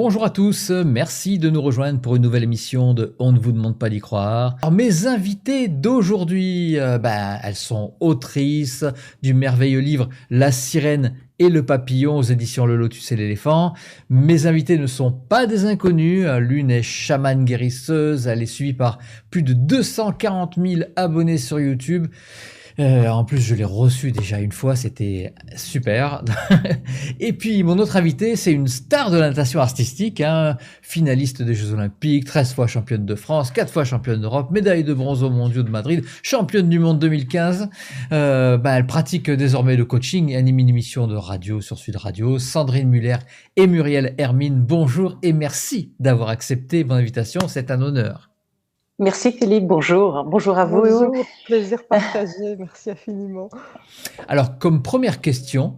Bonjour à tous, merci de nous rejoindre pour une nouvelle émission de On ne vous demande pas d'y croire. Alors, mes invitées d'aujourd'hui, elles sont autrices du merveilleux livre La Sirène et le Papillon aux éditions Le Lotus et l'Éléphant. Mes invitées ne sont pas des inconnus, l'une est chamane guérisseuse, elle est suivie par plus de 240 000 abonnés sur YouTube. En plus, je l'ai reçu déjà une fois, c'était super. Et puis, mon autre invité, c'est une star de la natation artistique, finaliste des Jeux Olympiques, 13 fois championne de France, 4 fois championne d'Europe, médaille de bronze aux Mondiaux de Madrid, championne du monde 2015. Elle pratique désormais le coaching et anime une émission de radio sur Sud Radio. Sandrine Muller et Muriel Hermine, bonjour et merci d'avoir accepté mon invitation, c'est un honneur. Merci Philippe, bonjour. Bonjour à vous. Bonjour, plaisir partagé, merci infiniment. Alors, comme première question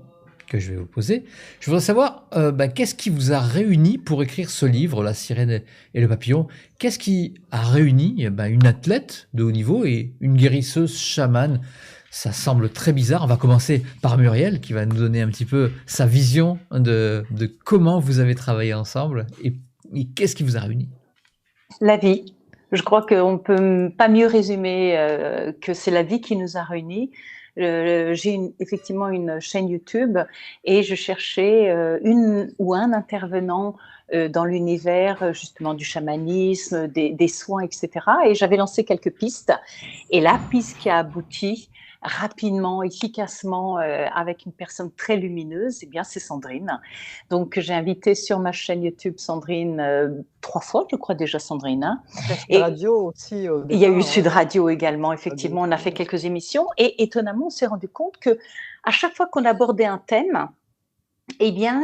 que je vais vous poser, je voudrais savoir qu'est-ce qui vous a réuni pour écrire ce livre, La Sirène et le Papillon. Qu'est-ce qui a réuni une athlète de haut niveau et une guérisseuse chamane? Ça semble très bizarre. On va commencer par Muriel qui va nous donner un petit peu sa vision de comment vous avez travaillé ensemble et qu'est-ce qui vous a réuni? La vie. Je crois qu'on ne peut pas mieux résumer que c'est la vie qui nous a réunis. J'ai effectivement une chaîne YouTube et je cherchais une ou un intervenant dans l'univers justement du chamanisme, des soins, etc. Et j'avais lancé quelques pistes. Et la piste qui a abouti rapidement, efficacement, avec une personne très lumineuse, eh bien, c'est Sandrine. Donc, j'ai invité sur ma chaîne YouTube Sandrine 3 fois, je crois déjà Sandrine. Et radio aussi. Il y a eu Sud Radio également, effectivement. On a fait quelques émissions et étonnamment, on s'est rendu compte que à chaque fois qu'on abordait un thème, eh bien,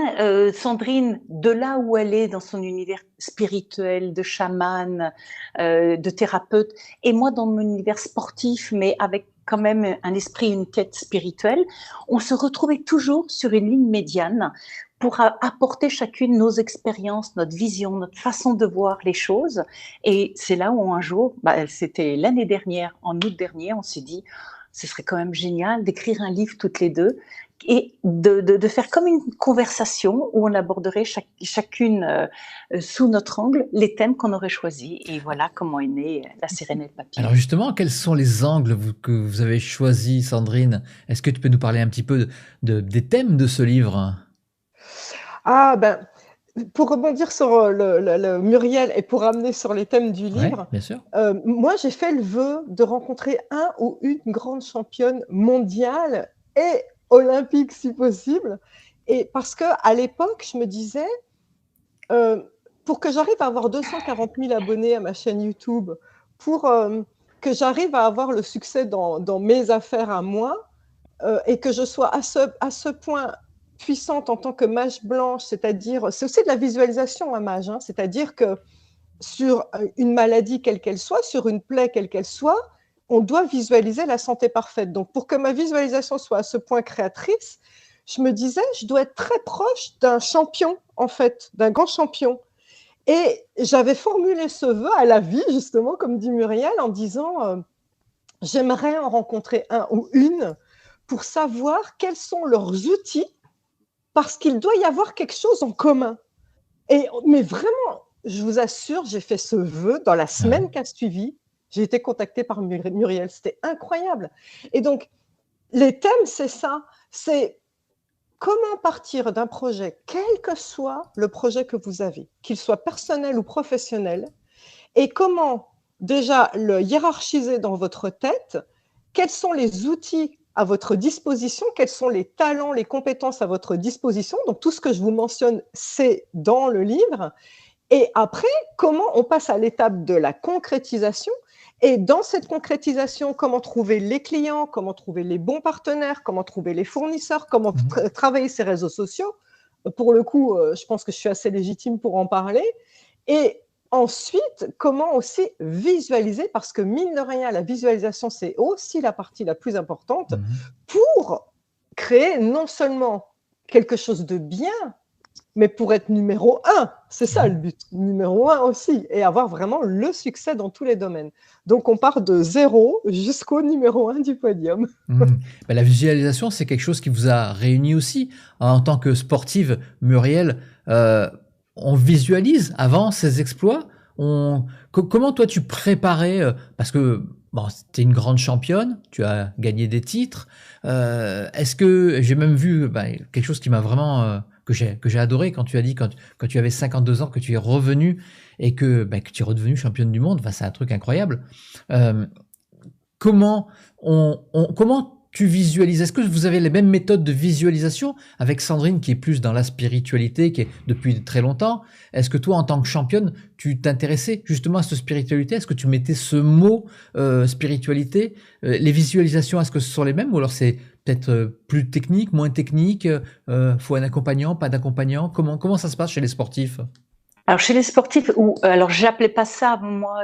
Sandrine, de là où elle est dans son univers spirituel, de chamane, de thérapeute, et moi dans mon univers sportif, mais avec quand même un esprit, une quête spirituelle, on se retrouvait toujours sur une ligne médiane pour apporter chacune nos expériences, notre vision, notre façon de voir les choses. Et c'est là où un jour, c'était l'année dernière, en août dernier, on s'est dit, ce serait quand même génial d'écrire un livre toutes les deux et de faire comme une conversation où on aborderait chacune sous notre angle les thèmes qu'on aurait choisis. Et voilà comment est née La Sirène et le Papillon. Alors justement, quels sont les angles que vous avez choisis, Sandrine? Est-ce que tu peux nous parler un petit peu des thèmes de ce livre? Pour rebondir sur le Muriel et pour ramener sur les thèmes du livre, bien sûr. Moi j'ai fait le vœu de rencontrer un ou une grande championne mondiale et olympique si possible, et parce que à l'époque je me disais pour que j'arrive à avoir 240 000 abonnés à ma chaîne YouTube, pour que j'arrive à avoir le succès dans mes affaires à moi, et que je sois à ce point puissante en tant que mage blanche, c'est-à-dire, c'est aussi de la visualisation un mage, c'est-à-dire que sur une maladie quelle qu'elle soit, sur une plaie quelle qu'elle soit, on doit visualiser la santé parfaite. Donc, pour que ma visualisation soit à ce point créatrice, je me disais, je dois être très proche d'un champion, en fait, d'un grand champion. Et j'avais formulé ce vœu à la vie, justement, comme dit Muriel, en disant, j'aimerais en rencontrer un ou une pour savoir quels sont leurs outils, parce qu'il doit y avoir quelque chose en commun. Mais vraiment, je vous assure, j'ai fait ce vœu dans la semaine qui a suivi. J'ai été contactée par Muriel, c'était incroyable. Et donc, les thèmes, c'est ça, c'est comment partir d'un projet, quel que soit le projet que vous avez, qu'il soit personnel ou professionnel, et comment déjà le hiérarchiser dans votre tête, quels sont les outils à votre disposition, quels sont les talents, les compétences à votre disposition. Donc, tout ce que je vous mentionne, c'est dans le livre. Et après, comment on passe à l'étape de la concrétisation. Et dans cette concrétisation, comment trouver les clients, comment trouver les bons partenaires, comment trouver les fournisseurs, comment travailler ses réseaux sociaux. Pour le coup, je pense que je suis assez légitime pour en parler. Et ensuite, comment aussi visualiser, parce que mine de rien, la visualisation, c'est aussi la partie la plus importante pour créer non seulement quelque chose de bien, mais pour être numéro 1, c'est ça le but, numéro 1 aussi, et avoir vraiment le succès dans tous les domaines. Donc on part de 0 jusqu'au numéro 1 du podium. La visualisation, c'est quelque chose qui vous a réuni aussi en tant que sportive, Muriel. on visualise avant ces exploits? Comment toi tu préparais, parce que bon, tu es une grande championne, tu as gagné des titres. Est-ce que j'ai même vu quelque chose qui m'a vraiment que j'ai adoré quand tu as dit quand tu avais 52 ans que tu es revenu et que tu es redevenu championne du monde. Enfin, c'est un truc incroyable. Euh, comment comment tu visualises? Est-ce que vous avez les mêmes méthodes de visualisation avec Sandrine qui est plus dans la spiritualité, qui est depuis très longtemps? Est-ce que toi, en tant que championne, tu t'intéressais justement à cette spiritualité? Est-ce que tu mettais ce mot spiritualité? Les visualisations, est-ce que ce sont les mêmes ou alors c'est peut-être plus technique, moins technique? Faut un accompagnant, pas d'accompagnant? Comment ça se passe chez les sportifs? Alors chez les sportifs, alors j'appelais pas ça moi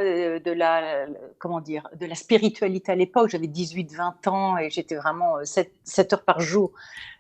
comment dire, de la spiritualité à l'époque. J'avais 18-20 ans et j'étais vraiment 7 heures par jour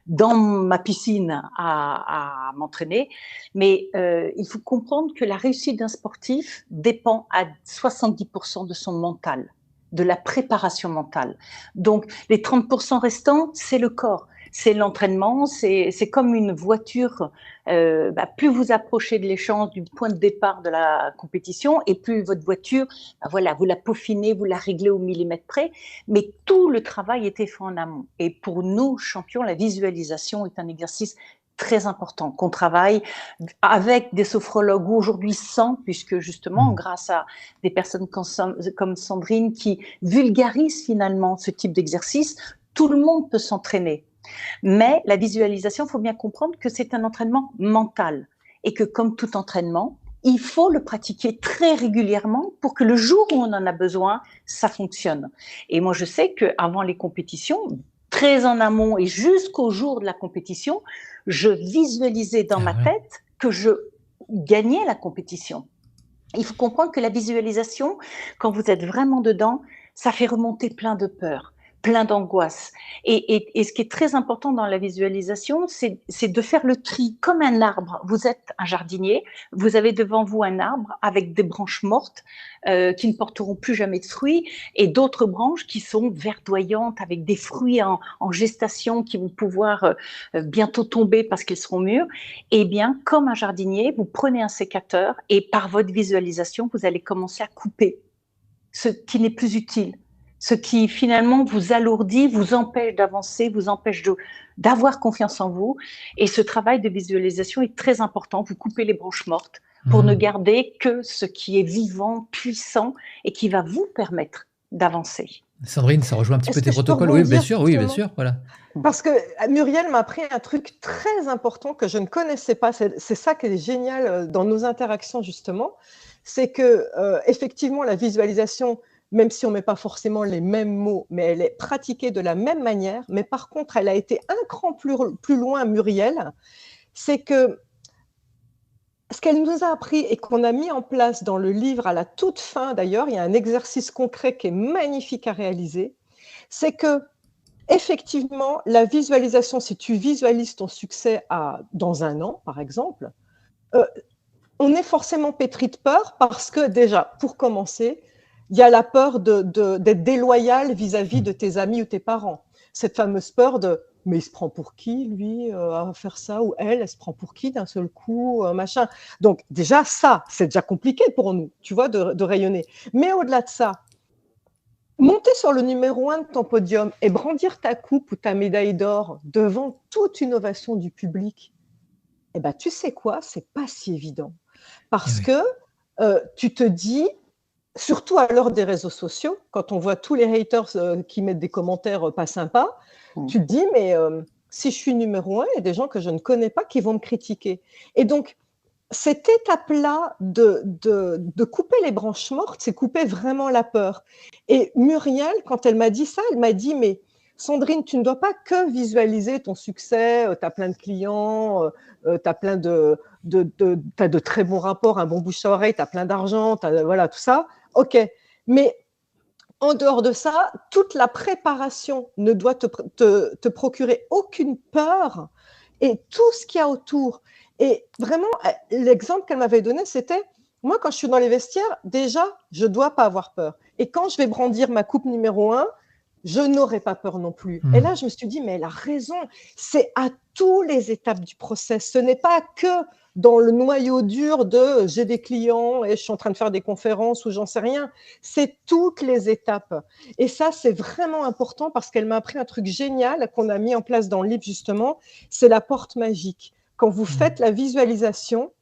dans ma piscine à m'entraîner. Mais il faut comprendre que la réussite d'un sportif dépend à 70% de son mental, de la préparation mentale. Donc les 30% restants, c'est le corps. C'est l'entraînement, c'est comme une voiture. Plus vous approchez de l'échéance du point de départ de la compétition, et plus votre voiture, voilà, vous la peaufinez, vous la réglez au millimètre près. Mais tout le travail était fait en amont. Et pour nous champions, la visualisation est un exercice très important qu'on travaille avec des sophrologues ou aujourd'hui sans, puisque justement grâce à des personnes comme Sandrine qui vulgarisent finalement ce type d'exercice, tout le monde peut s'entraîner. Mais la visualisation, il faut bien comprendre que c'est un entraînement mental et que comme tout entraînement, il faut le pratiquer très régulièrement pour que le jour où on en a besoin, ça fonctionne. Et moi, je sais qu'avant les compétitions, très en amont et jusqu'au jour de la compétition, je visualisais dans ma tête que je gagnais la compétition. Il faut comprendre que la visualisation, quand vous êtes vraiment dedans, ça fait remonter plein de peurs, plein d'angoisse. Et ce qui est très important dans la visualisation, c'est de faire le tri comme un arbre. Vous êtes un jardinier, vous avez devant vous un arbre avec des branches mortes qui ne porteront plus jamais de fruits et d'autres branches qui sont verdoyantes avec des fruits en gestation qui vont pouvoir bientôt tomber parce qu'ils seront mûrs. Eh bien, comme un jardinier, vous prenez un sécateur et par votre visualisation, vous allez commencer à couper ce qui n'est plus utile. Ce qui finalement vous alourdit, vous empêche d'avancer, vous empêche d'avoir confiance en vous. Et ce travail de visualisation est très important. Vous coupez les branches mortes pour ne garder que ce qui est vivant, puissant et qui va vous permettre d'avancer. Sandrine, ça rejoint un petit peu tes protocoles. Oui, bien sûr, voilà. Parce que Muriel m'a appris un truc très important que je ne connaissais pas. C'est ça qui est génial dans nos interactions justement. C'est que effectivement la visualisation, même si on ne met pas forcément les mêmes mots, mais elle est pratiquée de la même manière. Mais par contre, elle a été un cran plus loin, Muriel, c'est que ce qu'elle nous a appris et qu'on a mis en place dans le livre à la toute fin, d'ailleurs, il y a un exercice concret qui est magnifique à réaliser, c'est que effectivement, la visualisation, si tu visualises ton succès dans un an, par exemple, on est forcément pétri de peur parce que déjà, pour commencer, il y a la peur d'être déloyal vis-à-vis de tes amis ou tes parents. Cette fameuse peur de « mais il se prend pour qui, lui, à faire ça ?» ou « elle se prend pour qui d'un seul coup, machin ?» Donc déjà, ça, c'est déjà compliqué pour nous, tu vois, de rayonner. Mais au-delà de ça, monter sur le numéro 1 de ton podium et brandir ta coupe ou ta médaille d'or devant toute une ovation du public, eh ben, tu sais quoi, c'est pas si évident. Parce que tu te dis, surtout à l'heure des réseaux sociaux, quand on voit tous les haters qui mettent des commentaires pas sympas, tu te dis, mais si je suis numéro 1, il y a des gens que je ne connais pas qui vont me critiquer. Et donc, cette étape-là de couper les branches mortes, c'est couper vraiment la peur. Et Muriel, quand elle m'a dit ça, elle m'a dit, mais Sandrine, tu ne dois pas que visualiser ton succès, tu as plein de clients, tu as plein t'as de très bons rapports, un bon bouche à oreille, tu as plein d'argent, voilà, tout ça. Ok, mais en dehors de ça, toute la préparation ne doit te procurer aucune peur et tout ce qu'il y a autour. Et vraiment, l'exemple qu'elle m'avait donné, c'était, moi, quand je suis dans les vestiaires, déjà, je ne dois pas avoir peur. Et quand je vais brandir ma coupe numéro 1, je n'aurai pas peur non plus. Et là, je me suis dit, mais elle a raison, c'est à toutes les étapes du process. Ce n'est pas que dans le noyau dur de j'ai des clients et je suis en train de faire des conférences ou j'en sais rien. C'est toutes les étapes. Et ça, c'est vraiment important parce qu'elle m'a appris un truc génial qu'on a mis en place dans le livre justement, c'est la porte magique. Quand vous faites la visualisation,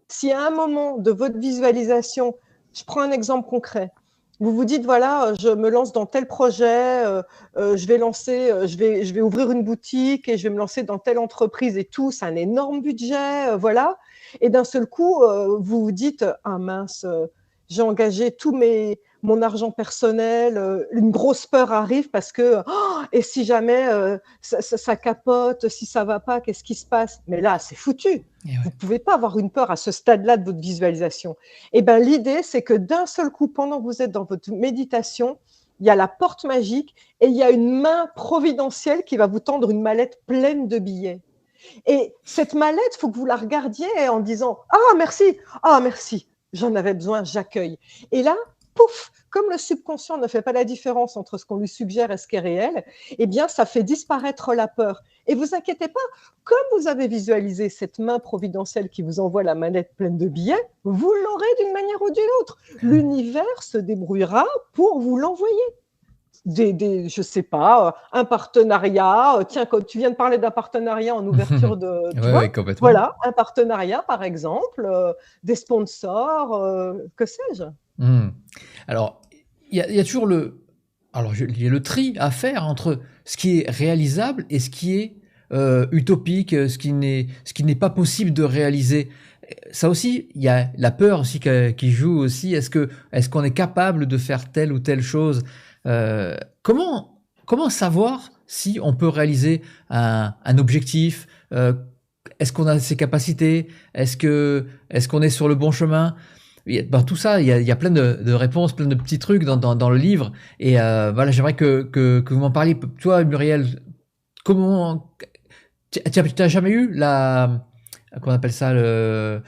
si à un moment de votre visualisation, je prends un exemple concret, vous vous dites, voilà, je me lance dans tel projet, je vais ouvrir une boutique et je vais me lancer dans telle entreprise et tout, c'est un énorme budget, voilà. Et d'un seul coup, vous vous dites, ah mince, j'ai engagé mon argent personnel, une grosse peur arrive parce que, et si jamais ça capote, si ça va pas, qu'est-ce qui se passe? Mais là, c'est foutu. Vous ne pouvez pas avoir une peur à ce stade-là de votre visualisation. Et ben, l'idée, c'est que d'un seul coup, pendant que vous êtes dans votre méditation, il y a la porte magique et il y a une main providentielle qui va vous tendre une mallette pleine de billets. Et cette mallette, il faut que vous la regardiez en disant « Ah, merci, j'en avais besoin, j'accueille. » Et là, pouf, comme le subconscient ne fait pas la différence entre ce qu'on lui suggère et ce qui est réel, eh bien, ça fait disparaître la peur. Et vous inquiétez pas, comme vous avez visualisé cette main providentielle qui vous envoie la manette pleine de billets, vous l'aurez d'une manière ou d'une autre. L'univers se débrouillera pour vous l'envoyer. Je sais pas, un partenariat. Tiens, quand tu viens de parler d'un partenariat en ouverture de, complètement. Voilà, un partenariat par exemple, des sponsors, que sais-je. Alors, il y a toujours il y a le tri à faire entre ce qui est réalisable et ce qui est utopique, ce qui n'est pas possible de réaliser. Ça aussi, il y a la peur aussi qui joue aussi. Est-ce qu'on est capable de faire telle ou telle chose? Comment savoir si on peut réaliser un objectif? Est-ce qu'on a ces capacités? Est-ce qu'on est sur le bon chemin? Tout ça, il y a plein de réponses, plein de petits trucs dans le livre. Et voilà, j'aimerais que vous m'en parliez. Toi, Muriel, comment tu n'as jamais eu qu'on appelle ça la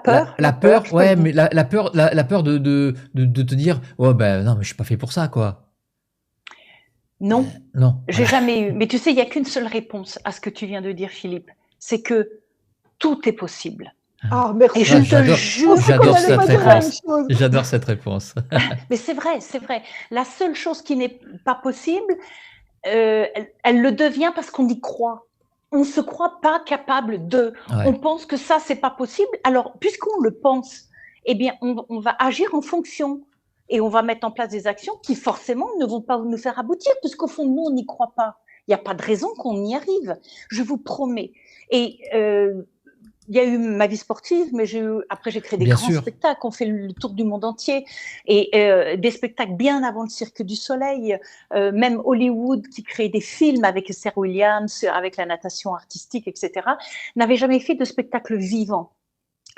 peur. La peur, ouais, mais la peur de te dire, oh ben non, mais je suis pas fait pour ça, quoi. Non, non, j'ai jamais eu. Mais tu sais, il y a qu'une seule réponse à ce que tu viens de dire, Philippe. C'est que tout est possible. Ah, merci. Et je te jure, j'adore cette réponse. Mais c'est vrai, c'est vrai. La seule chose qui n'est pas possible, elle le devient parce qu'on y croit. On ne se croit pas capable de. Ouais. On pense que ça, c'est pas possible. Alors, puisqu'on le pense, eh bien, on va agir en fonction et on va mettre en place des actions qui, forcément, ne vont pas nous faire aboutir puisqu'au fond, nous, on n'y croit pas. Il n'y a pas de raison qu'on y arrive. Je vous promets. Et il y a eu ma vie sportive, mais après j'ai créé des grands spectacles, on fait le tour du monde entier, et des spectacles bien avant le Cirque du Soleil, même Hollywood qui crée des films avec Serena Williams, avec la natation artistique, etc., n'avait jamais fait de spectacle vivant.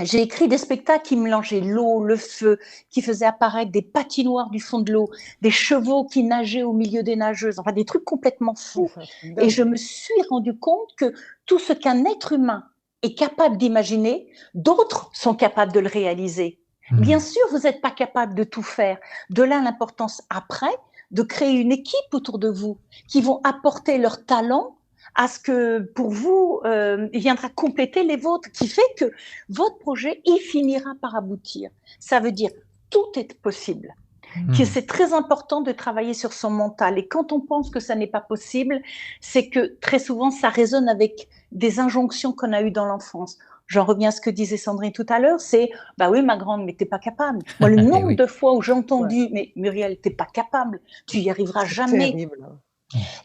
J'ai écrit des spectacles qui mélangeaient l'eau, le feu, qui faisaient apparaître des patinoires du fond de l'eau, des chevaux qui nageaient au milieu des nageuses, enfin des trucs complètement fous. Et je me suis rendu compte que tout ce qu'un être humain est capable d'imaginer, d'autres sont capables de le réaliser. Bien sûr, vous n'êtes pas capable de tout faire. De là, l'importance après de créer une équipe autour de vous qui vont apporter leur talent à ce que, pour vous, il viendra compléter les vôtres, qui fait que votre projet, il finira par aboutir. Ça veut dire tout est possible. Que c'est très important de travailler sur son mental. Et quand on pense que ça n'est pas possible, c'est que très souvent, ça résonne avec des injonctions qu'on a eues dans l'enfance. J'en reviens à ce que disait Sandrine tout à l'heure, c'est « bah oui, ma grande, mais t'es pas capable ». Moi, le nombre de fois où j'ai entendu « mais Muriel, t'es pas capable, tu y arriveras jamais ».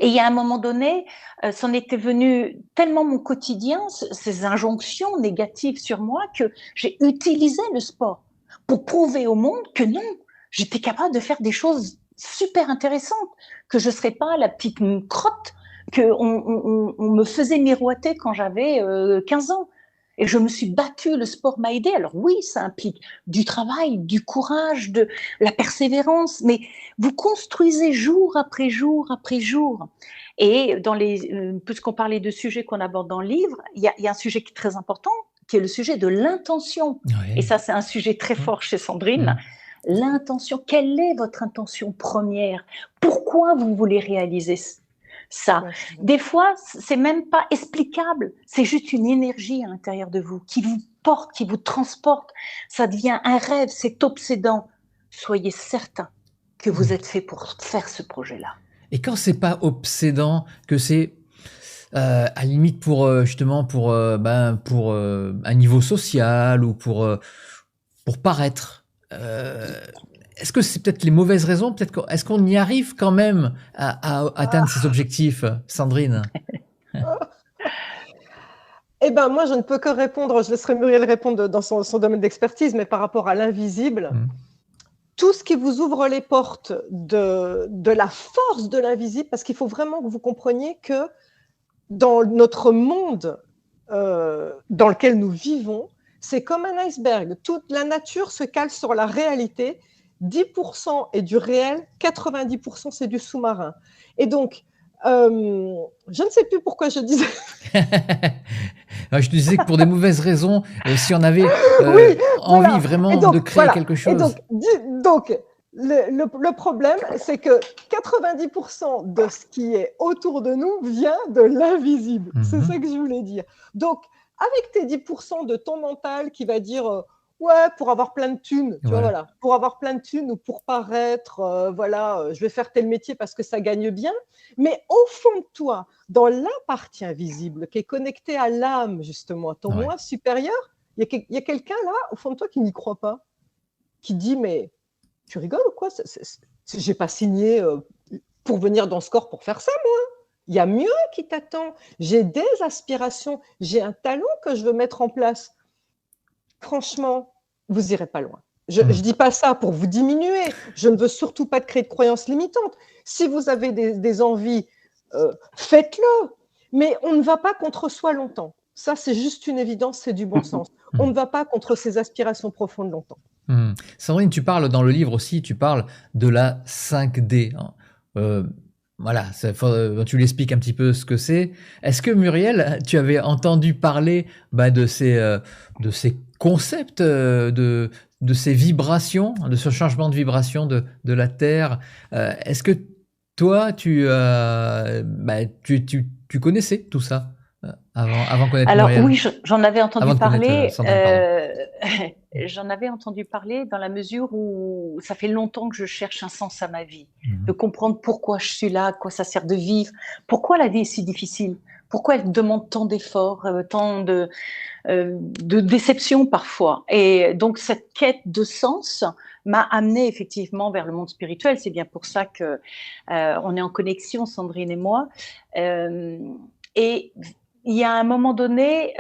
Et il y a un moment donné, c'en était venu tellement mon quotidien, ces injonctions négatives sur moi, que j'ai utilisé le sport pour prouver au monde que non, j'étais capable de faire des choses super intéressantes, que je ne serais pas la petite crotte qu'on me faisait miroiter quand j'avais 15 ans. Et je me suis battue, le sport m'a aidée. Alors oui, ça implique du travail, du courage, de la persévérance, mais vous construisez jour après jour après jour. Et puisqu'on parlait de sujets qu'on aborde dans le livre, il y a un sujet qui est très important, qui est le sujet de l'intention. Et ça, c'est un sujet très fort chez Sandrine. L'intention, quelle est votre intention première? Pourquoi vous voulez réaliser ça. Ouais. Des fois, c'est même pas explicable. C'est juste une énergie à l'intérieur de vous qui vous porte, qui vous transporte. Ça devient un rêve, c'est obsédant. Soyez certain que vous êtes fait pour faire ce projet-là. Et quand c'est pas obsédant, que c'est à la limite pour justement pour un niveau social ou pour paraître. Est-ce que c'est peut-être les mauvaises raisons? Est-ce qu'on y arrive quand même à atteindre ces objectifs, Sandrine? Eh ben, moi, je ne peux que répondre, je laisserai Muriel répondre dans son domaine d'expertise, mais par rapport à l'invisible, tout ce qui vous ouvre les portes de la force de l'invisible, parce qu'il faut vraiment que vous compreniez que dans notre monde dans lequel nous vivons, c'est comme un iceberg. Toute la nature se cale sur la réalité. 10% est du réel, 90% c'est du sous-marin. Et donc, je ne sais plus pourquoi je disais. Je te disais que pour des mauvaises raisons, si on avait envie vraiment de créer quelque chose. Et donc le problème, c'est que 90% de ce qui est autour de nous vient de l'invisible. C'est ça que je voulais dire. Donc, avec tes 10% de ton mental qui va dire ouais, pour avoir plein de thunes, tu vois, voilà, pour avoir plein de thunes ou pour paraître, je vais faire tel métier parce que ça gagne bien. Mais au fond de toi, dans la partie invisible qui est connectée à l'âme, justement, à ton moi supérieur, il y a quelqu'un là, au fond de toi, qui n'y croit pas, qui dit mais tu rigoles ou quoi? J'ai pas signé pour venir dans ce corps pour faire ça, moi. Il y a mieux qui t'attend. J'ai des aspirations, j'ai un talent que je veux mettre en place. Franchement, vous irez pas loin. Je ne dis pas ça pour vous diminuer. Je ne veux surtout pas créer de croyances limitantes. Si vous avez des envies, faites-le. Mais on ne va pas contre soi longtemps. Ça, c'est juste une évidence, c'est du bon sens. On ne va pas contre ses aspirations profondes longtemps. Sandrine, tu parles dans le livre aussi, tu parles de la 5D. Voilà, tu l'expliques un petit peu ce que c'est. Est-ce que Muriel, tu avais entendu parler de ces concepts, de ces vibrations, de ce changement de vibration de la Terre? Est-ce que toi, tu connaissais tout ça avant de connaître Alors Muriel? oui, j'en avais entendu parler. Sandrine, J'en avais entendu parler dans la mesure où ça fait longtemps que je cherche un sens à ma vie, de comprendre pourquoi je suis là, à quoi ça sert de vivre, pourquoi la vie est si difficile, pourquoi elle demande tant d'efforts, tant de déceptions parfois. Et donc cette quête de sens m'a amenée effectivement vers le monde spirituel. C'est bien pour ça que on est en connexion, Sandrine et moi. Et il y a un moment donné,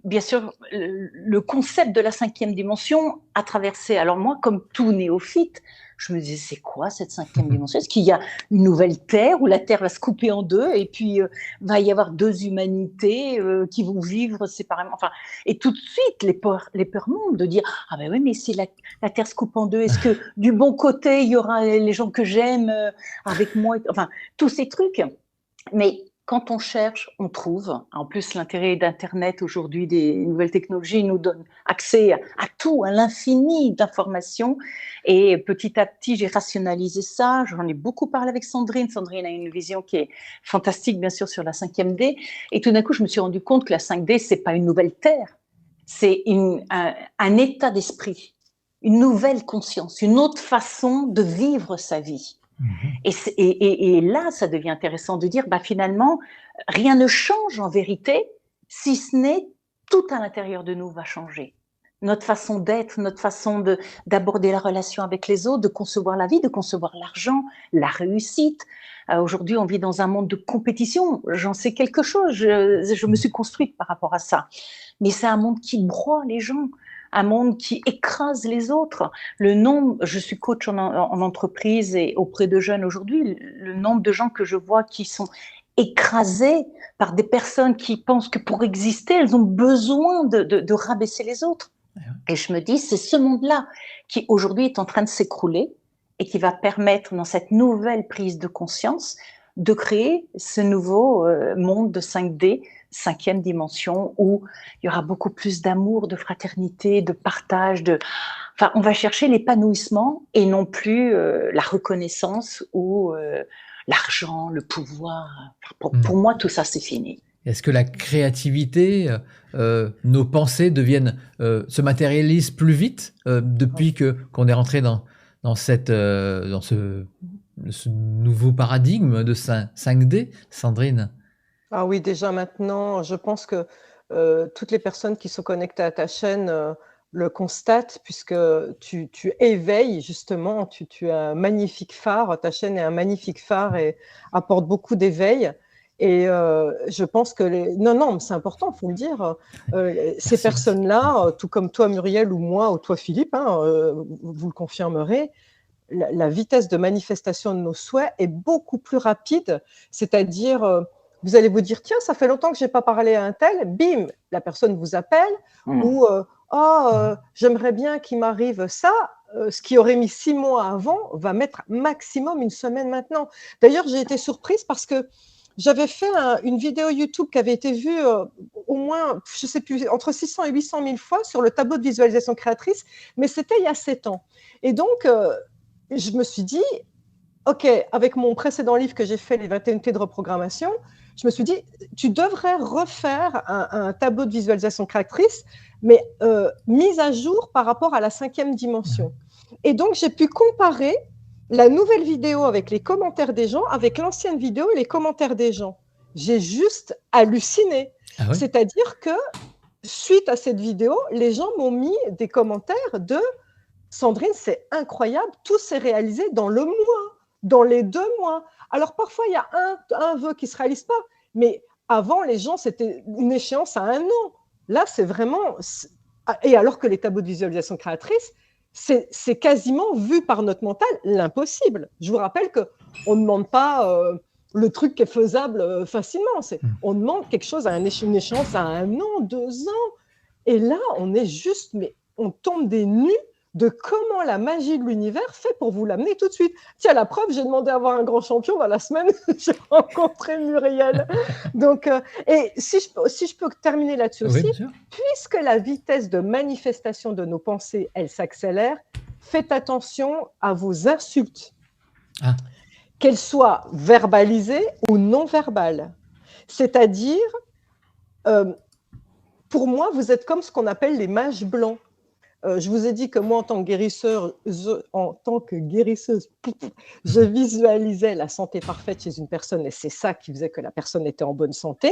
bien sûr, le concept de la 5e dimension a traversé. Alors moi, comme tout néophyte, je me disais, c'est quoi cette 5e dimension? Est-ce qu'il y a une nouvelle Terre où la Terre va se couper en deux et puis va y avoir deux humanités qui vont vivre séparément? Enfin, et tout de suite, les peurs montent de dire, ah ben oui, mais si la Terre se coupe en deux, est-ce que du bon côté, il y aura les gens que j'aime avec moi? Enfin, tous ces trucs. Mais quand on cherche, on trouve. En plus, l'intérêt d'Internet aujourd'hui, des nouvelles technologies, nous donne accès à tout, à l'infini d'informations. Et petit à petit, j'ai rationalisé ça. J'en ai beaucoup parlé avec Sandrine. Sandrine a une vision qui est fantastique, bien sûr, sur la 5e D. Et tout d'un coup, je me suis rendu compte que la 5D, c'est pas une nouvelle Terre. C'est un état d'esprit, une nouvelle conscience, une autre façon de vivre sa vie. Et là, ça devient intéressant de dire, finalement, rien ne change en vérité, si ce n'est tout à l'intérieur de nous va changer. Notre façon d'être, notre façon d'aborder la relation avec les autres, de concevoir la vie, de concevoir l'argent, la réussite. Aujourd'hui, on vit dans un monde de compétition. J'en sais quelque chose. Je me suis construite par rapport à ça. Mais c'est un monde qui broie les gens. Un monde qui écrase les autres. Je suis coach en entreprise et auprès de jeunes aujourd'hui, le nombre de gens que je vois qui sont écrasés par des personnes qui pensent que pour exister, elles ont besoin de rabaisser les autres. Et je me dis, c'est ce monde-là qui aujourd'hui est en train de s'écrouler et qui va permettre dans cette nouvelle prise de conscience de créer ce nouveau monde de 5D, 5e dimension, où il y aura beaucoup plus d'amour, de fraternité, de partage, on va chercher l'épanouissement et non plus la reconnaissance ou l'argent, le pouvoir. Pour moi, tout ça, c'est fini. Est-ce que la créativité, nos pensées deviennent, se matérialisent plus vite depuis qu'on est rentré dans ce nouveau paradigme de 5D, Sandrine? Ah oui, déjà maintenant, je pense que toutes les personnes qui sont connectées à ta chaîne le constatent, puisque tu éveilles justement, tu as un magnifique phare, ta chaîne est un magnifique phare et apporte beaucoup d'éveil. Et je pense que non, c'est important, il faut le dire. Ces personnes-là, tout comme toi Muriel ou moi ou toi Philippe, vous le confirmerez, la vitesse de manifestation de nos souhaits est beaucoup plus rapide. C'est-à-dire, vous allez vous dire, tiens, ça fait longtemps que je n'ai pas parlé à un tel, bim, la personne vous appelle, ou j'aimerais bien qu'il m'arrive ça. Ce qui aurait mis 6 mois avant va mettre maximum une semaine maintenant. D'ailleurs, j'ai été surprise parce que j'avais fait une vidéo YouTube qui avait été vue au moins, je ne sais plus, entre 600 et 800 000 fois sur le tableau de visualisation créatrice, mais c'était il y a 7 ans. Et donc, je me suis dit, OK, avec mon précédent livre que j'ai fait, Les 21 clés de reprogrammation, je me suis dit, tu devrais refaire un tableau de visualisation créatrice, mais mis à jour par rapport à la 5e dimension. Et donc, j'ai pu comparer la nouvelle vidéo avec les commentaires des gens avec l'ancienne vidéo et les commentaires des gens. J'ai juste halluciné. Ah ouais? C'est-à-dire que, suite à cette vidéo, les gens m'ont mis des commentaires de « Sandrine, c'est incroyable, tout s'est réalisé dans le mois, dans les 2 mois. » Alors, parfois, il y a un vœu qui ne se réalise pas, mais avant, les gens, c'était une échéance à 1 an. Là, c'est vraiment… Et alors que les tableaux de visualisation créatrice, c'est quasiment vu par notre mental l'impossible. Je vous rappelle qu'on ne demande pas le truc qui est faisable facilement. On demande quelque chose à une échéance à 1 an, 2 ans. Et là, on est juste, mais on tombe des nues de comment la magie de l'univers fait pour vous l'amener tout de suite. Tiens, la preuve, j'ai demandé à avoir un grand champion dans la semaine, j'ai rencontré Muriel. Donc, et si je peux terminer là-dessus aussi, puisque la vitesse de manifestation de nos pensées, elle s'accélère, faites attention à vos insultes, qu'elles soient verbalisées ou non verbales. C'est-à-dire, pour moi, vous êtes comme ce qu'on appelle les mages blancs. Je vous ai dit que moi, en tant que guérisseuse, je visualisais la santé parfaite chez une personne et c'est ça qui faisait que la personne était en bonne santé.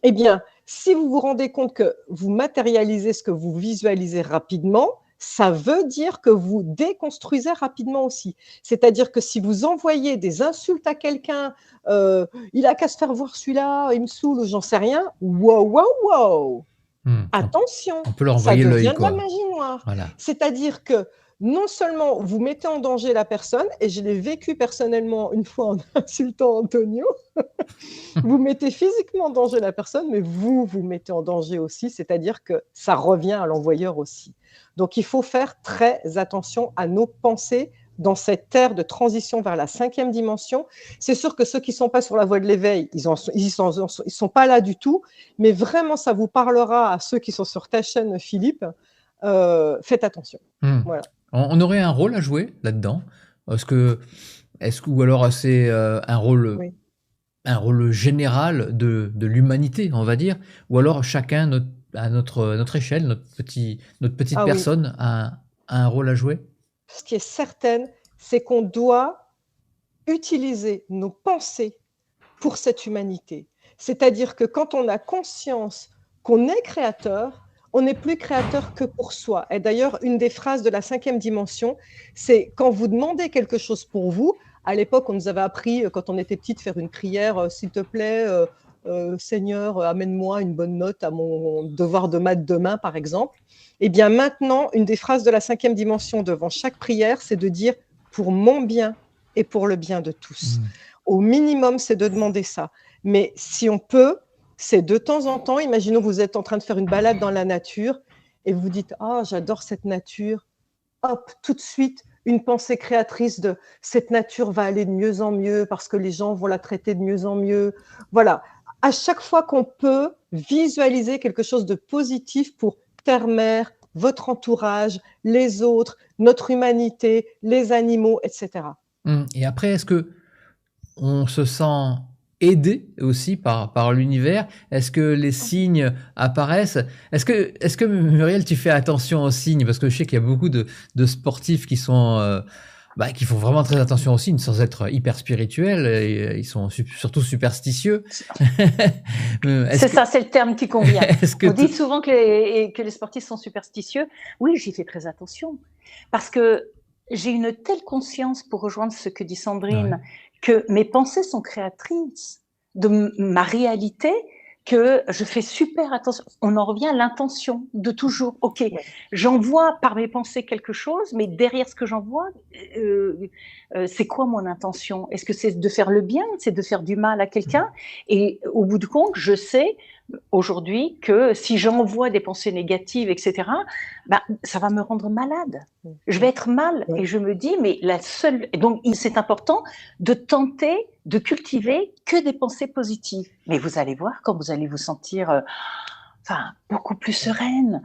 Eh bien, si vous vous rendez compte que vous matérialisez ce que vous visualisez rapidement, ça veut dire que vous déconstruisez rapidement aussi. C'est-à-dire que si vous envoyez des insultes à quelqu'un, il a qu'à se faire voir celui-là, il me saoule ou j'en sais rien, wow. Attention, on peut leur envoyer ça l'œil, devient de la magie noire. Voilà. C'est-à-dire que non seulement vous mettez en danger la personne, et je l'ai vécu personnellement une fois en insultant Antonio, vous mettez physiquement en danger la personne, mais vous mettez en danger aussi, c'est-à-dire que ça revient à l'envoyeur aussi. Donc il faut faire très attention à nos pensées dans cette ère de transition vers la 5e dimension. C'est sûr que ceux qui ne sont pas sur la voie de l'éveil, ils ne sont pas là du tout, mais vraiment, ça vous parlera à ceux qui sont sur ta chaîne, Philippe. Faites attention. Voilà. On aurait un rôle à jouer là-dedans. Ou alors c'est un rôle général de l'humanité, on va dire, ou alors chacun à notre échelle, notre petite personne a un rôle à jouer? Ce qui est certain, c'est qu'on doit utiliser nos pensées pour cette humanité. C'est-à-dire que quand on a conscience qu'on est créateur, on n'est plus créateur que pour soi. Et d'ailleurs, une des phrases de la 5e dimension, c'est quand vous demandez quelque chose pour vous, à l'époque, on nous avait appris, quand on était petit, de faire une prière, s'il te plaît, Seigneur, amène-moi une bonne note à mon devoir de maths demain, par exemple. Eh bien maintenant, une des phrases de la 5e dimension devant chaque prière, c'est de dire « pour mon bien et pour le bien de tous ». Au minimum, c'est de demander ça. Mais si on peut, c'est de temps en temps, imaginons que vous êtes en train de faire une balade dans la nature et vous dites « Ah, j'adore cette nature ». Hop, tout de suite, une pensée créatrice de « cette nature va aller de mieux en mieux parce que les gens vont la traiter de mieux en mieux ». Voilà, à chaque fois qu'on peut visualiser quelque chose de positif pour terre-mère, votre entourage, les autres, notre humanité, les animaux, etc. Et après, est-ce que on se sent aidé aussi par l'univers? Est-ce que les signes apparaissent? Est-ce que Muriel, tu fais attention aux signes? Parce que je sais qu'il y a beaucoup de sportifs qui sont qui font vraiment très attention aux signes sans être hyper spirituels. Et ils sont surtout superstitieux. C'est ça, c'est le terme qui convient. On dit souvent que les sportifs sont superstitieux. Oui, j'y fais très attention. Parce que j'ai une telle conscience, pour rejoindre ce que dit Sandrine, que mes pensées sont créatrices de ma réalité, que je fais super attention. On en revient à l'intention de toujours. Ok, j'envoie par mes pensées quelque chose, mais derrière ce que j'envoie, c'est quoi mon intention? Est-ce que c'est de faire le bien? C'est de faire du mal à quelqu'un? Et au bout du compte, je sais aujourd'hui que si j'envoie des pensées négatives, etc., ça va me rendre malade. Je vais être mal. Et je me dis, mais donc c'est important de tenter de cultiver que des pensées positives. Mais vous allez voir quand vous allez vous sentir beaucoup plus sereine.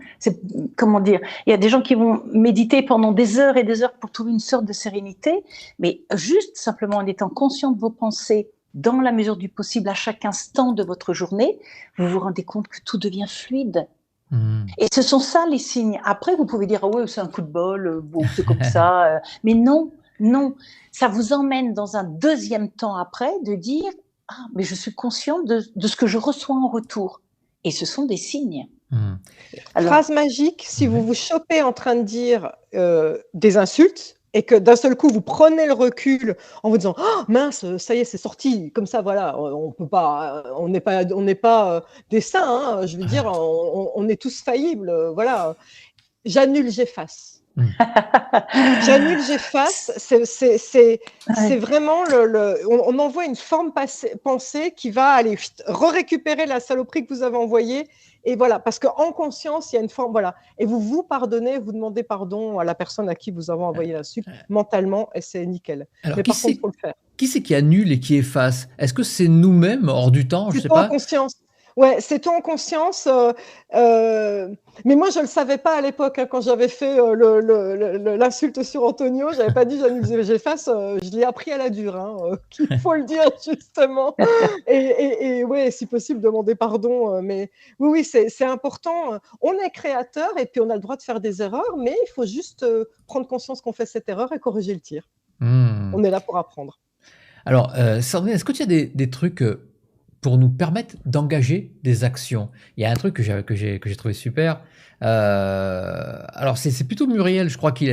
Comment dire, il y a des gens qui vont méditer pendant des heures et des heures pour trouver une sorte de sérénité, mais juste simplement en étant conscient de vos pensées dans la mesure du possible à chaque instant de votre journée, vous vous rendez compte que tout devient fluide. Et ce sont ça les signes. Après, vous pouvez dire, ouais, c'est un coup de bol, c'est comme ça. Mais non, ça vous emmène dans un deuxième temps après de dire, mais je suis conscient de ce que je reçois en retour. Et ce sont des signes. Alors, phrase magique, si vous vous chopez en train de dire des insultes, et que d'un seul coup, vous prenez le recul en vous disant « Oh mince, ça y est, c'est sorti », comme ça, voilà, on peut pas, on n'est pas des saints, hein, je veux dire, on est tous faillibles, voilà. J'annule, j'efface. J'annule, j'efface, c'est vraiment on envoie une forme pensée qui va aller récupérer la saloperie que vous avez envoyée. Et voilà, parce qu'en conscience, il y a une forme, voilà. Et vous pardonnez, vous demandez pardon à la personne à qui vous avez envoyé l'insulte mentalement, et c'est nickel. Alors, mais par contre, il faut le faire. Qui c'est qui annule et qui efface? Est-ce que c'est nous-mêmes, hors du temps? Je sais pas. En conscience. Ouais, c'est toi en conscience. Mais moi, je ne le savais pas à l'époque, hein, quand j'avais fait l'insulte sur Antonio. Je n'avais pas dit j'annule, j'efface. Je l'ai appris à la dure, hein, qu'il faut le dire, justement. Et ouais, si possible, demander pardon. Mais oui, c'est important. On est créateur et puis on a le droit de faire des erreurs, mais il faut juste prendre conscience qu'on fait cette erreur et corriger le tir. On est là pour apprendre. Alors, Sandrine, est-ce que tu as des trucs pour nous permettre d'engager des actions? Il y a un truc que j'ai trouvé super. Alors, c'est plutôt Muriel, je crois, qu'il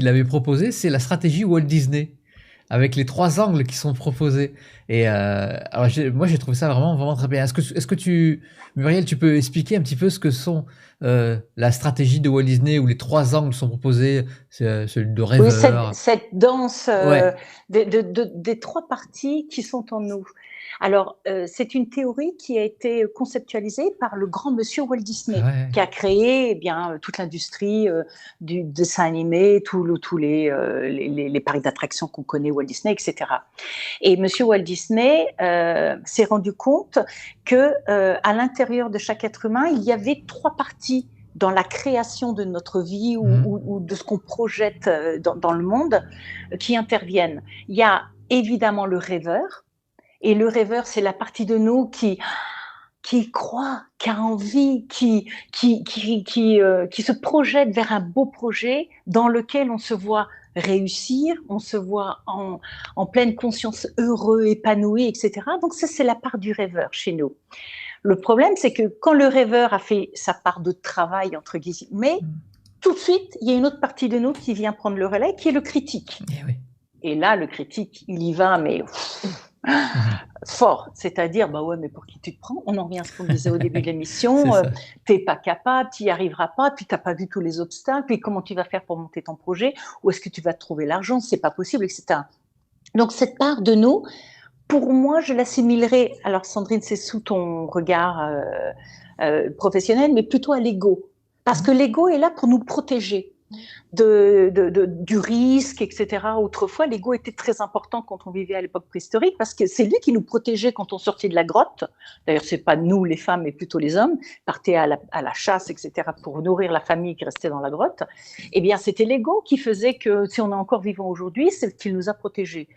avait proposé. C'est la stratégie Walt Disney, avec les 3 angles qui sont proposés. Et alors moi, j'ai trouvé ça vraiment très bien. Est-ce que Muriel, tu peux expliquer un petit peu ce que sont la stratégie de Walt Disney, où les 3 angles sont proposés, celui de rêveur. Oui, cette danse des 3 parties qui sont en nous. Alors, c'est une théorie qui a été conceptualisée par le grand monsieur Walt Disney, qui a créé toute l'industrie du dessin animé, tous les parcs d'attractions qu'on connaît, Walt Disney, etc. Et monsieur Walt Disney s'est rendu compte que à l'intérieur de chaque être humain, il y avait 3 parties dans la création de notre vie ou de ce qu'on projette dans le monde qui interviennent. Il y a évidemment le rêveur. Et le rêveur, c'est la partie de nous qui croit, qui a envie, qui se projette vers un beau projet dans lequel on se voit réussir, on se voit en pleine conscience heureux, épanoui, etc. Donc ça, c'est la part du rêveur chez nous. Le problème, c'est que quand le rêveur a fait sa part de travail, entre guillemets, tout de suite, il y a une autre partie de nous qui vient prendre le relais, qui est le critique. Et là, le critique, il y va, mais fort, c'est-à-dire, ouais, mais pour qui tu te prends? On en revient à ce qu'on disait au début de l'émission, t'es pas capable, tu n'y arriveras pas, puis t'as pas vu tous les obstacles, puis comment tu vas faire pour monter ton projet? Où est-ce que tu vas trouver l'argent? C'est pas possible, etc. Donc, cette part de nous, pour moi, je l'assimilerais, alors Sandrine, c'est sous ton regard professionnel, mais plutôt à l'ego. Parce que l'ego est là pour nous protéger. du risque, etc. Autrefois, l'ego était très important quand on vivait à l'époque préhistorique parce que c'est lui qui nous protégeait quand on sortait de la grotte. D'ailleurs, c'est pas nous les femmes, mais plutôt les hommes, partaient à la chasse, etc. pour nourrir la famille qui restait dans la grotte. Eh bien, c'était l'ego qui faisait que si on est encore vivant aujourd'hui, c'est qu'il nous a protégés.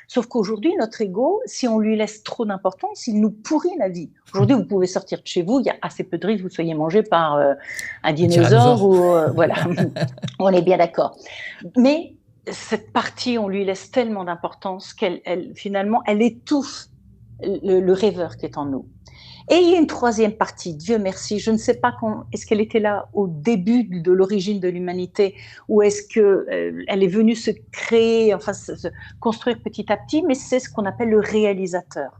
Sauf qu'aujourd'hui, notre ego, si on lui laisse trop d'importance, il nous pourrit la vie. Aujourd'hui, vous pouvez sortir de chez vous, il y a assez peu de risques que vous soyez mangé par un dinosaure ou voilà. On est bien d'accord. Mais cette partie, on lui laisse tellement d'importance finalement, elle étouffe le rêveur qui est en nous. Et il y a une troisième partie, Dieu merci, je ne sais pas est-ce qu'elle était là au début de l'origine de l'humanité ou est-ce qu'elle est venue se créer, enfin se construire petit à petit, mais c'est ce qu'on appelle le réalisateur.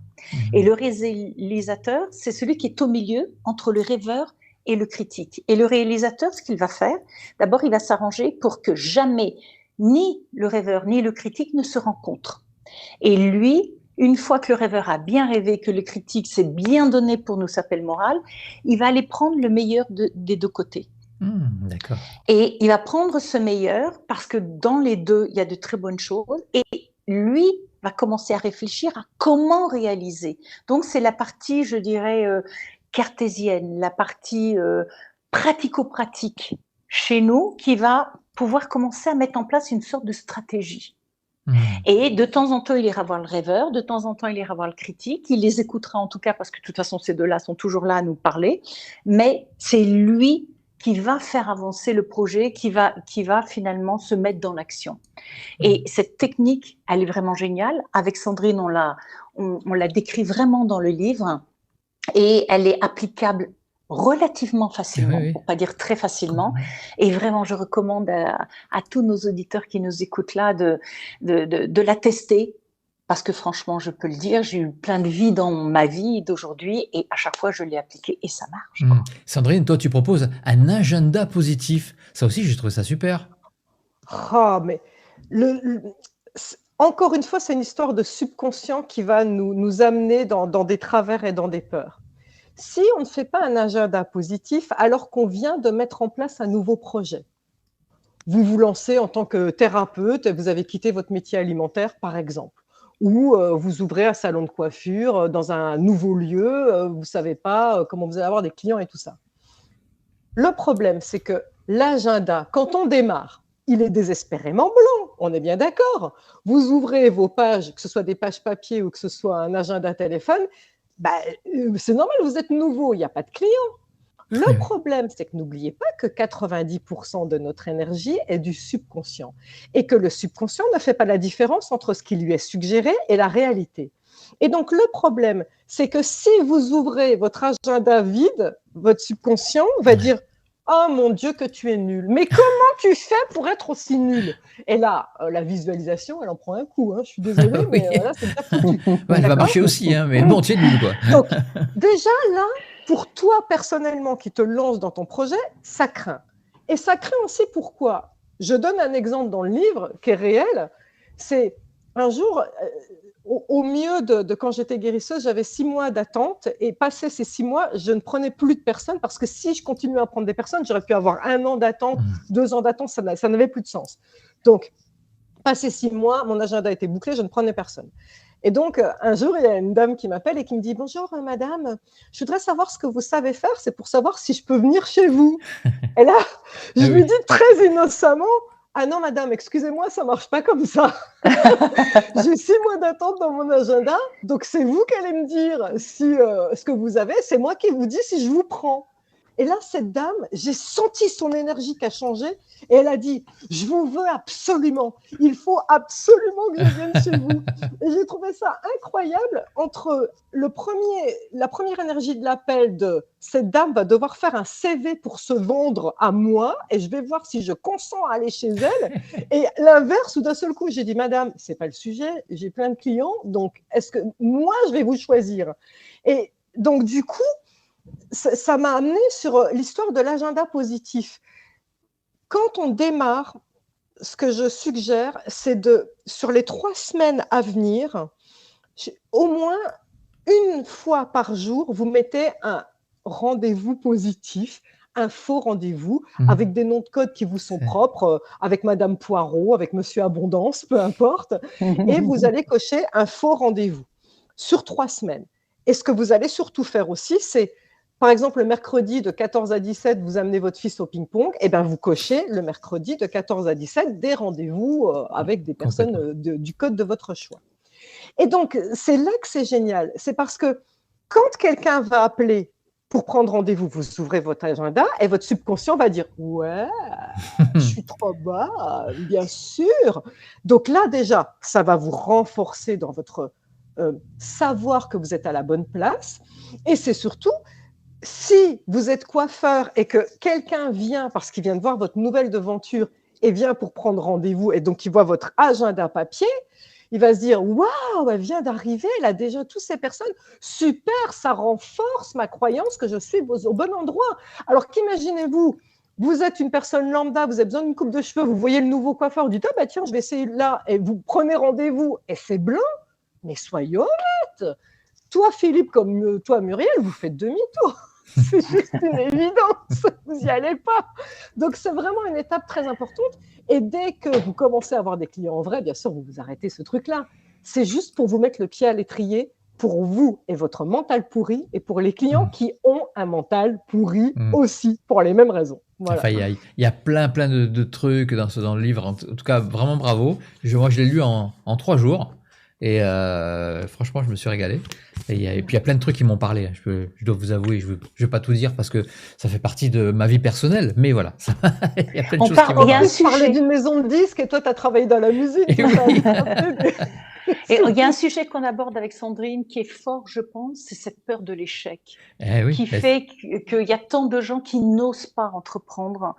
Et le réalisateur, c'est celui qui est au milieu entre le rêveur et le critique. Et le réalisateur, ce qu'il va faire, d'abord, il va s'arranger pour que jamais ni le rêveur ni le critique ne se rencontrent. Et lui, une fois que le rêveur a bien rêvé, que le critique s'est bien donné pour nous sa pelle morale, il va aller prendre le meilleur des deux côtés. D'accord. Et il va prendre ce meilleur parce que dans les deux, il y a de très bonnes choses. Et lui va commencer à réfléchir à comment réaliser. Donc, c'est la partie, je dirais, cartésienne, la partie pratico-pratique chez nous qui va pouvoir commencer à mettre en place une sorte de stratégie. Et de temps en temps, il ira voir le rêveur, de temps en temps, il ira voir le critique, il les écoutera en tout cas parce que de toute façon, ces deux-là sont toujours là à nous parler, mais c'est lui qui va faire avancer le projet, qui va finalement se mettre dans l'action. Et cette technique, elle est vraiment géniale. Avec Sandrine, on l'a décrit vraiment dans le livre et elle est applicable relativement facilement, pour pas dire très facilement. Et vraiment, je recommande à tous nos auditeurs qui nous écoutent là de la tester. Parce que franchement, je peux le dire, j'ai eu plein de vies dans ma vie d'aujourd'hui et à chaque fois, je l'ai appliqué et ça marche. Sandrine, toi, tu proposes un agenda positif. Ça aussi, j'ai trouvé ça super. Oh, mais encore une fois, c'est une histoire de subconscient qui va nous amener dans des travers et dans des peurs. Si on ne fait pas un agenda positif alors qu'on vient de mettre en place un nouveau projet, vous vous lancez en tant que thérapeute, vous avez quitté votre métier alimentaire, par exemple, ou vous ouvrez un salon de coiffure dans un nouveau lieu, vous ne savez pas comment vous allez avoir des clients et tout ça. Le problème, c'est que l'agenda, quand on démarre, il est désespérément blanc, on est bien d'accord. Vous ouvrez vos pages, que ce soit des pages papier ou que ce soit un agenda téléphone, c'est normal, vous êtes nouveau, il n'y a pas de clients. Le problème, c'est que n'oubliez pas que 90% de notre énergie est du subconscient et que le subconscient ne fait pas la différence entre ce qui lui est suggéré et la réalité. Et donc, le problème, c'est que si vous ouvrez votre agenda vide, votre subconscient va dire « Oh mon Dieu, que tu es nul. Mais comment tu fais pour être aussi nul ?» Et là, la visualisation, elle en prend un coup. Hein. Je suis désolée, mais là, c'est pas foutu. Elle va marcher aussi, hein, mais bon, tu es nul, quoi. Donc, déjà, là, pour toi, personnellement, qui te lance dans ton projet, ça craint. Et ça craint aussi pourquoi ? Je donne un exemple dans le livre qui est réel. C'est un jour, au mieux de quand j'étais guérisseuse, j'avais 6 mois d'attente et passé ces 6 mois, je ne prenais plus de personnes parce que si je continuais à prendre des personnes, j'aurais pu avoir 1 an d'attente, 2 ans d'attente, ça n'avait plus de sens. Donc, passé 6 mois, mon agenda était bouclé, je ne prenais personne. Et donc, un jour, il y a une dame qui m'appelle et qui me dit « Bonjour, madame, je voudrais savoir ce que vous savez faire, c'est pour savoir si je peux venir chez vous. » Et là, je lui dis très innocemment « Ah non, madame, excusez-moi, ça ne marche pas comme ça. J'ai 6 mois d'attente dans mon agenda, donc c'est vous qui allez me dire si ce que vous avez, c'est moi qui vous dis si je vous prends. » Et là, cette dame, j'ai senti son énergie qui a changé et elle a dit « Je vous veux absolument, il faut absolument que je vienne chez vous. » Et j'ai trouvé ça incroyable entre la première énergie de l'appel de cette dame va devoir faire un CV pour se vendre à moi et je vais voir si je consens à aller chez elle. Et l'inverse, où d'un seul coup, j'ai dit « Madame, ce n'est pas le sujet, j'ai plein de clients, donc est-ce que moi, je vais vous choisir ?» Et donc, du coup, ça m'a amené sur l'histoire de l'agenda positif. Quand on démarre, ce que je suggère, c'est sur les 3 semaines à venir, au moins une fois par jour, vous mettez un rendez-vous positif, un faux rendez-vous Mhm. avec des noms de code qui vous sont propres, avec Madame Poirot, avec Monsieur Abondance, peu importe. Et vous allez cocher un faux rendez-vous sur 3 semaines. Et ce que vous allez surtout faire aussi, c'est, par exemple, le mercredi de 14 à 17, vous amenez votre fils au ping-pong, et bien vous cochez le mercredi de 14 à 17 des rendez-vous avec des personnes du code de votre choix. Et donc, c'est là que c'est génial. C'est parce que quand quelqu'un va appeler pour prendre rendez-vous, vous ouvrez votre agenda et votre subconscient va dire « Ouais, je suis trop bas, bien sûr ». Donc là, déjà, ça va vous renforcer dans votre savoir que vous êtes à la bonne place. Et c'est surtout, si vous êtes coiffeur et que quelqu'un vient parce qu'il vient de voir votre nouvelle devanture et vient pour prendre rendez-vous et donc il voit votre agenda papier, il va se dire « Waouh, elle vient d'arriver, elle a déjà toutes ces personnes, super, ça renforce ma croyance que je suis au bon endroit. » Alors qu'imaginez-vous, vous êtes une personne lambda, vous avez besoin d'une coupe de cheveux, vous voyez le nouveau coiffeur, vous dites « Ah bah tiens, je vais essayer là » et vous prenez rendez-vous et c'est blanc, mais soyez honnête. Toi, Philippe, comme toi, Muriel, vous faites demi-tour. C'est juste une évidence, vous n'y allez pas. Donc, c'est vraiment une étape très importante. Et dès que vous commencez à avoir des clients en vrai, bien sûr, vous arrêtez ce truc-là. C'est juste pour vous mettre le pied à l'étrier, pour vous et votre mental pourri, et pour les clients qui ont un mental pourri aussi, pour les mêmes raisons. Voilà. Enfin, il y a plein de trucs dans le livre. En tout cas, vraiment bravo. Moi, je l'ai lu en 3 jours. Et franchement, je me suis régalé. Et puis, il y a plein de trucs qui m'ont parlé. Je dois vous avouer, je vais pas tout dire parce que ça fait partie de ma vie personnelle. Mais voilà, il y a plein de choses qui m'ont parlé. On parlait d'une maison de disques et toi, tu as travaillé dans la musique. Et oui. Et il y a un sujet qu'on aborde avec Sandrine qui est fort, je pense, c'est cette peur de l'échec, qui fait qu'il y a tant de gens qui n'osent pas entreprendre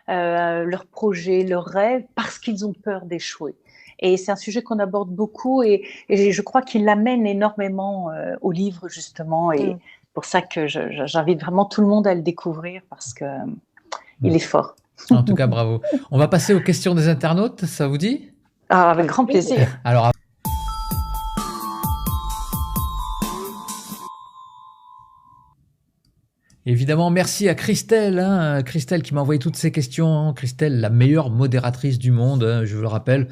leurs projets, leurs rêves, parce qu'ils ont peur d'échouer. Et c'est un sujet qu'on aborde beaucoup et je crois qu'il l'amène énormément au livre, justement. Et pour ça que j'invite vraiment tout le monde à le découvrir parce que il est fort. En tout cas, bravo. On va passer aux questions des internautes, ça vous dit? Ah, avec grand plaisir. Alors, évidemment, merci à Christelle, Christelle qui m'a envoyé toutes ces questions. Christelle, la meilleure modératrice du monde, je vous le rappelle,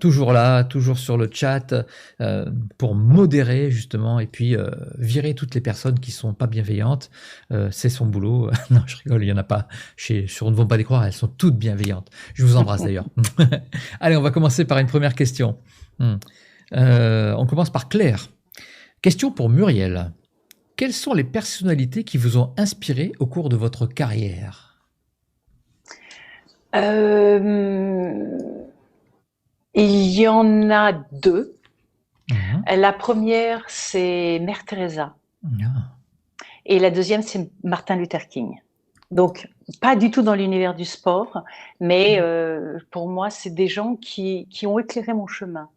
toujours là, toujours sur le chat, pour modérer justement et puis virer toutes les personnes qui sont pas bienveillantes. C'est son boulot. Non, je rigole, il y en a pas. Sur On ne va pas les croire, elles sont toutes bienveillantes. Je vous embrasse d'ailleurs. Allez, on va commencer par une première question. On commence par Claire. Question pour Muriel. Quelles sont les personnalités qui vous ont inspiré au cours de votre carrière? Il y en a 2. La première, c'est Mère Teresa. Et la deuxième, c'est Martin Luther King. Donc, pas du tout dans l'univers du sport, mais pour moi, c'est des gens qui ont éclairé mon chemin.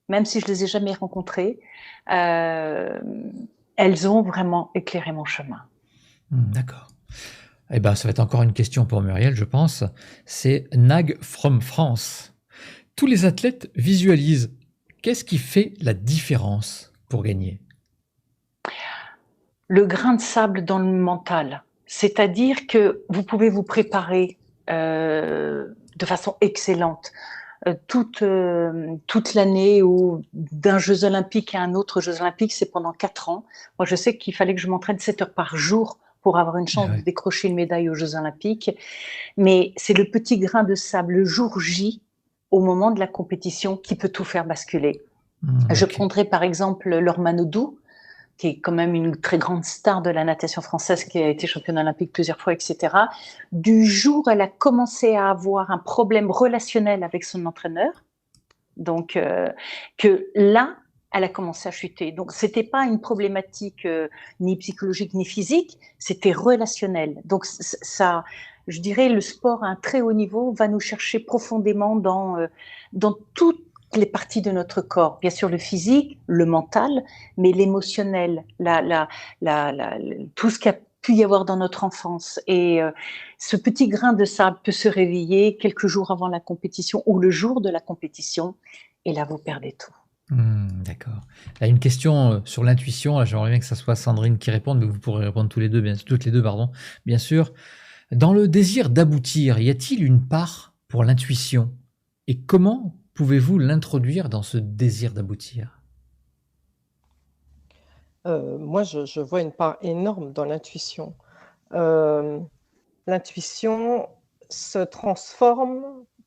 Même si je les ai jamais rencontrés, elles ont vraiment éclairé mon chemin. D'accord. Eh ben, ça va être encore une question pour Muriel, je pense. C'est Nag from France. Tous les athlètes visualisent. Qu'est-ce qui fait la différence pour gagner? Le grain de sable dans le mental. C'est-à-dire que vous pouvez vous préparer de façon excellente. Toute l'année ou d'un Jeux Olympiques à un autre Jeux Olympiques, c'est pendant 4 ans. Moi, je sais qu'il fallait que je m'entraîne 7 heures par jour pour avoir une chance de décrocher une médaille aux Jeux Olympiques. Mais c'est le petit grain de sable, le jour J, au moment de la compétition, qui peut tout faire basculer. Je prendrai par exemple Laure Manodou, qui est quand même une très grande star de la natation française, qui a été championne olympique plusieurs fois, etc. Du jour où elle a commencé à avoir un problème relationnel avec son entraîneur, donc que là, elle a commencé à chuter. Donc, c'était pas une problématique ni psychologique ni physique, c'était relationnel. Donc, ça, je dirais, le sport à un très haut niveau va nous chercher profondément dans toutes les parties de notre corps. Bien sûr, le physique, le mental, mais l'émotionnel, tout ce qu'il y a pu y avoir dans notre enfance. Et ce petit grain de sable peut se réveiller quelques jours avant la compétition ou le jour de la compétition, et là, vous perdez tout. D'accord. Là, une question sur l'intuition. J'aimerais bien que ça soit Sandrine qui réponde, mais vous pourrez répondre toutes les deux, bien sûr. Dans le désir d'aboutir, y a-t-il une part pour l'intuition? Et comment pouvez-vous l'introduire dans ce désir d'aboutir? Moi, je vois une part énorme dans l'intuition. Euh, L'intuition se transforme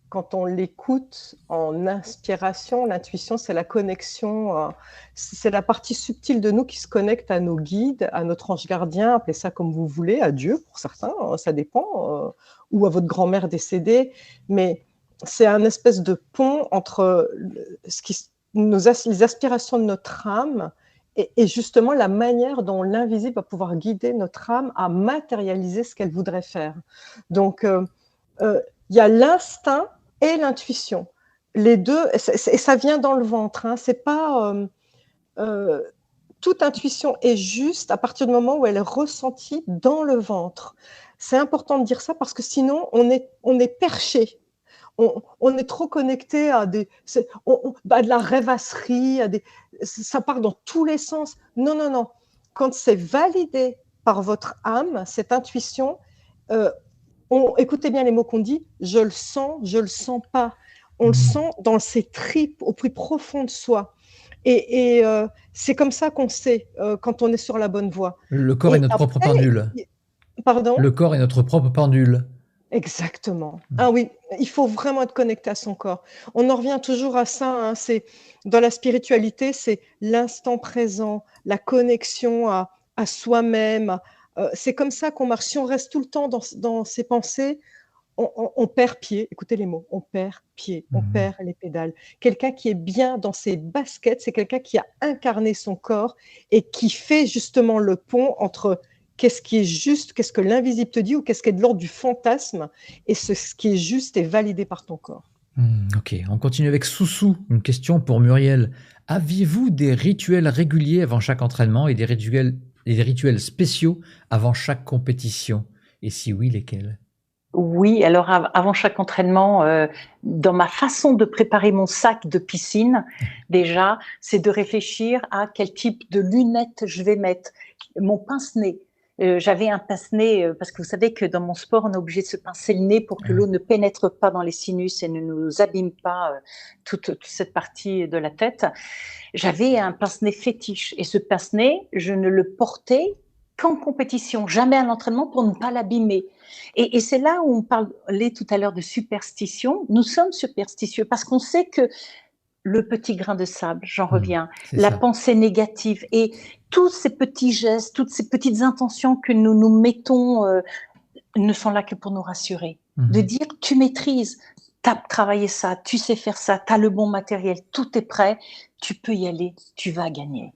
quand on l'écoute en inspiration. L'intuition, c'est la connexion, c'est la partie subtile de nous qui se connecte à nos guides, à notre ange gardien, appelez ça comme vous voulez, à Dieu pour certains, ça dépend, ou à votre grand-mère décédée. Mais c'est un espèce de pont entre les aspirations de notre âme et justement la manière dont l'invisible va pouvoir guider notre âme à matérialiser ce qu'elle voudrait faire. Donc, il y a l'instinct et l'intuition. Les deux, et ça vient dans le ventre. Hein. C'est pas toute intuition est juste à partir du moment où elle est ressentie dans le ventre. C'est important de dire ça parce que sinon on est perché. On est trop connecté à de la rêvasserie, ça part dans tous les sens. Non, non, non. Quand c'est validé par votre âme, cette intuition, écoutez bien les mots qu'on dit, je le sens pas. On le sent dans ses tripes, au plus profond de soi. Et c'est comme ça qu'on sait quand on est sur la bonne voie. Le corps est notre propre pendule. Pardon ? Le corps est notre propre pendule. Exactement. Ah oui, il faut vraiment être connecté à son corps. On en revient toujours à ça. Hein, dans la spiritualité, c'est l'instant présent, la connexion à soi-même. C'est comme ça qu'on marche. Si on reste tout le temps dans ses pensées, on perd pied. Écoutez les mots. On perd pied. On perd les pédales. Quelqu'un qui est bien dans ses baskets, c'est quelqu'un qui a incarné son corps et qui fait justement le pont entre qu'est-ce qui est juste, qu'est-ce que l'invisible te dit ou qu'est-ce qui est de l'ordre du fantasme et ce qui est juste est validé par ton corps. Ok, on continue avec Soussou. Une question pour Muriel. Aviez-vous des rituels réguliers avant chaque entraînement et des rituels spéciaux avant chaque compétition? Et si oui, lesquels? Oui, alors avant chaque entraînement, dans ma façon de préparer mon sac de piscine, déjà, c'est de réfléchir à quel type de lunettes je vais mettre. Mon pince-nez. J'avais un pince-nez, parce que vous savez que dans mon sport, on est obligé de se pincer le nez pour que l'eau ne pénètre pas dans les sinus et ne nous abîme pas toute cette partie de la tête. J'avais un pince-nez fétiche et ce pince-nez, je ne le portais qu'en compétition, jamais à l'entraînement pour ne pas l'abîmer. Et c'est là où on parlait tout à l'heure de superstition. Nous sommes superstitieux parce qu'on sait que le petit grain de sable, j'en reviens, la pensée négative et tous ces petits gestes, toutes ces petites intentions que nous mettons ne sont là que pour nous rassurer. De dire, tu maîtrises, tu as travaillé ça, tu sais faire ça, tu as le bon matériel, tout est prêt, tu peux y aller, tu vas gagner.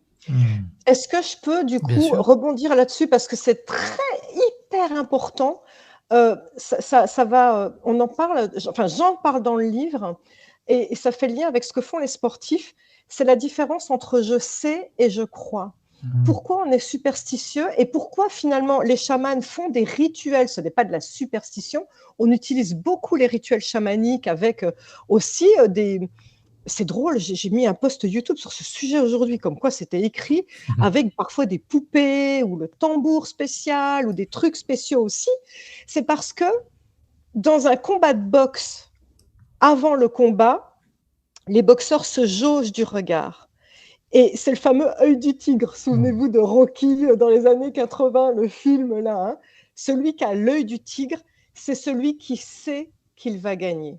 Est-ce que je peux du coup rebondir là-dessus parce que c'est hyper important. Ça va, on en parle, enfin j'en parle dans le livre et ça fait le lien avec ce que font les sportifs. C'est la différence entre je sais et je crois. Pourquoi on est superstitieux et pourquoi finalement les chamans font des rituels? Ce n'est pas de la superstition. On utilise beaucoup les rituels chamaniques avec aussi des... C'est drôle, j'ai mis un post YouTube sur ce sujet aujourd'hui, comme quoi c'était écrit, avec parfois des poupées ou le tambour spécial ou des trucs spéciaux aussi. C'est parce que dans un combat de boxe, avant le combat, les boxeurs se jaugent du regard. Et c'est le fameux œil du tigre. Souvenez-vous de Rocky dans les années 80, le film là. Hein. Celui qui a l'œil du tigre, c'est celui qui sait qu'il va gagner.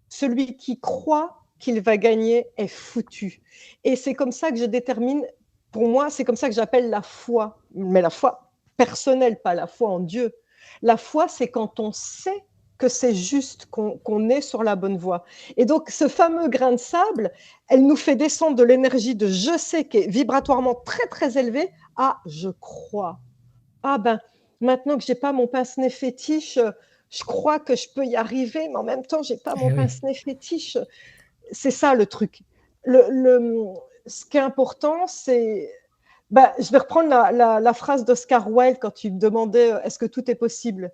Celui qui croit qu'il va gagner est foutu. Et c'est comme ça que je détermine, pour moi, c'est comme ça que j'appelle la foi. Mais la foi personnelle, pas la foi en Dieu. La foi, c'est quand on sait que c'est juste, qu'on est sur la bonne voie. Et donc, ce fameux grain de sable, elle nous fait descendre de l'énergie de je sais qui est vibratoirement très, très élevée à je crois. Ah ben, maintenant que je n'ai pas mon pince-nez fétiche, je crois que je peux y arriver, mais en même temps, je n'ai pas mon pince-nez fétiche. C'est ça le truc. Ce qui est important, c'est... je vais reprendre la phrase d'Oscar Wilde quand il me demandait est-ce que tout est possible.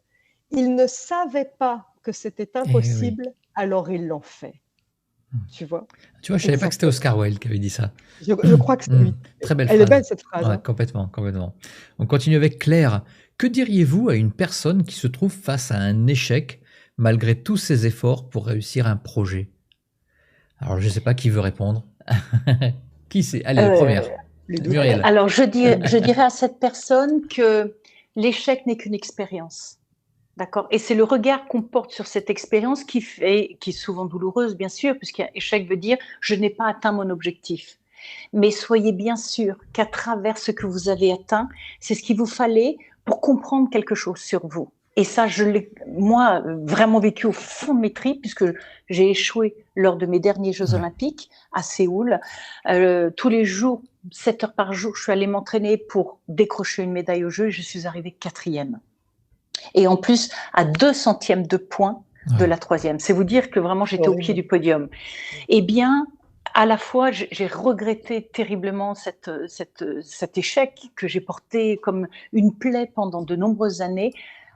Ils ne savaient pas que c'était impossible, alors ils l'ont fait. Tu vois? Tu vois, je savais pas que c'était Oscar Wilde qui avait dit ça. Je crois que c'est lui. Très belle Elle phrase. est belle cette phrase. Ouais, Hein. complètement. On continue avec Claire. Que diriez-vous à une personne qui se trouve face à un échec malgré tous ses efforts pour réussir un projet? Alors, je ne sais pas qui veut répondre. Qui c'est? Allez, la première. Muriel. Alors, je dirais à cette personne que l'échec n'est qu'une expérience. D'accord. Et c'est le regard qu'on porte sur cette expérience qui est souvent douloureuse, bien sûr, puisqu'un échec veut dire je n'ai pas atteint mon objectif. Mais soyez bien sûr qu'à travers ce que vous avez atteint, c'est ce qu'il vous fallait pour comprendre quelque chose sur vous. Et ça, je l'ai, moi, vraiment vécu au fond de mes tripes, puisque j'ai échoué lors de mes derniers Jeux Olympiques à Séoul. Tous les jours, 7 heures par jour, je suis allée m'entraîner pour décrocher une médaille aux Jeux et je suis arrivée 4e. Et en plus, à 2 centièmes de point de la 3e. C'est vous dire que vraiment, j'étais au pied du podium. Eh bien, à la fois, j'ai regretté terriblement cet échec que j'ai porté comme une plaie pendant de nombreuses années,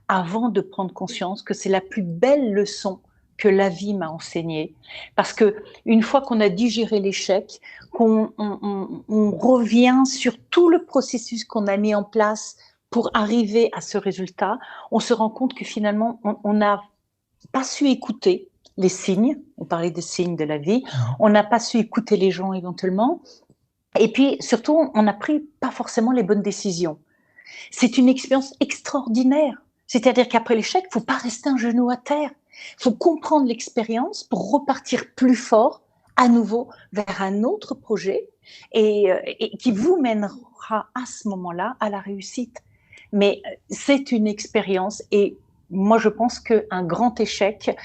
avant de prendre conscience que c'est la plus belle leçon que la vie m'a enseignée. Parce que une fois qu'on a digéré l'échec, qu'on revient sur tout le processus qu'on a mis en place pour arriver à ce résultat, on se rend compte que finalement, on n'a pas su écouter les signes. On parlait des signes de la vie. On n'a pas su écouter les gens éventuellement. Et puis, surtout, on n'a pris pas forcément les bonnes décisions. C'est une expérience extraordinaire. C'est-à-dire qu'après l'échec, il ne faut pas rester un genou à terre. Il faut comprendre l'expérience pour repartir plus fort, à nouveau, vers un autre projet et qui vous mènera à ce moment-là à la réussite. Mais c'est une expérience et moi, je pense qu'un grand échec,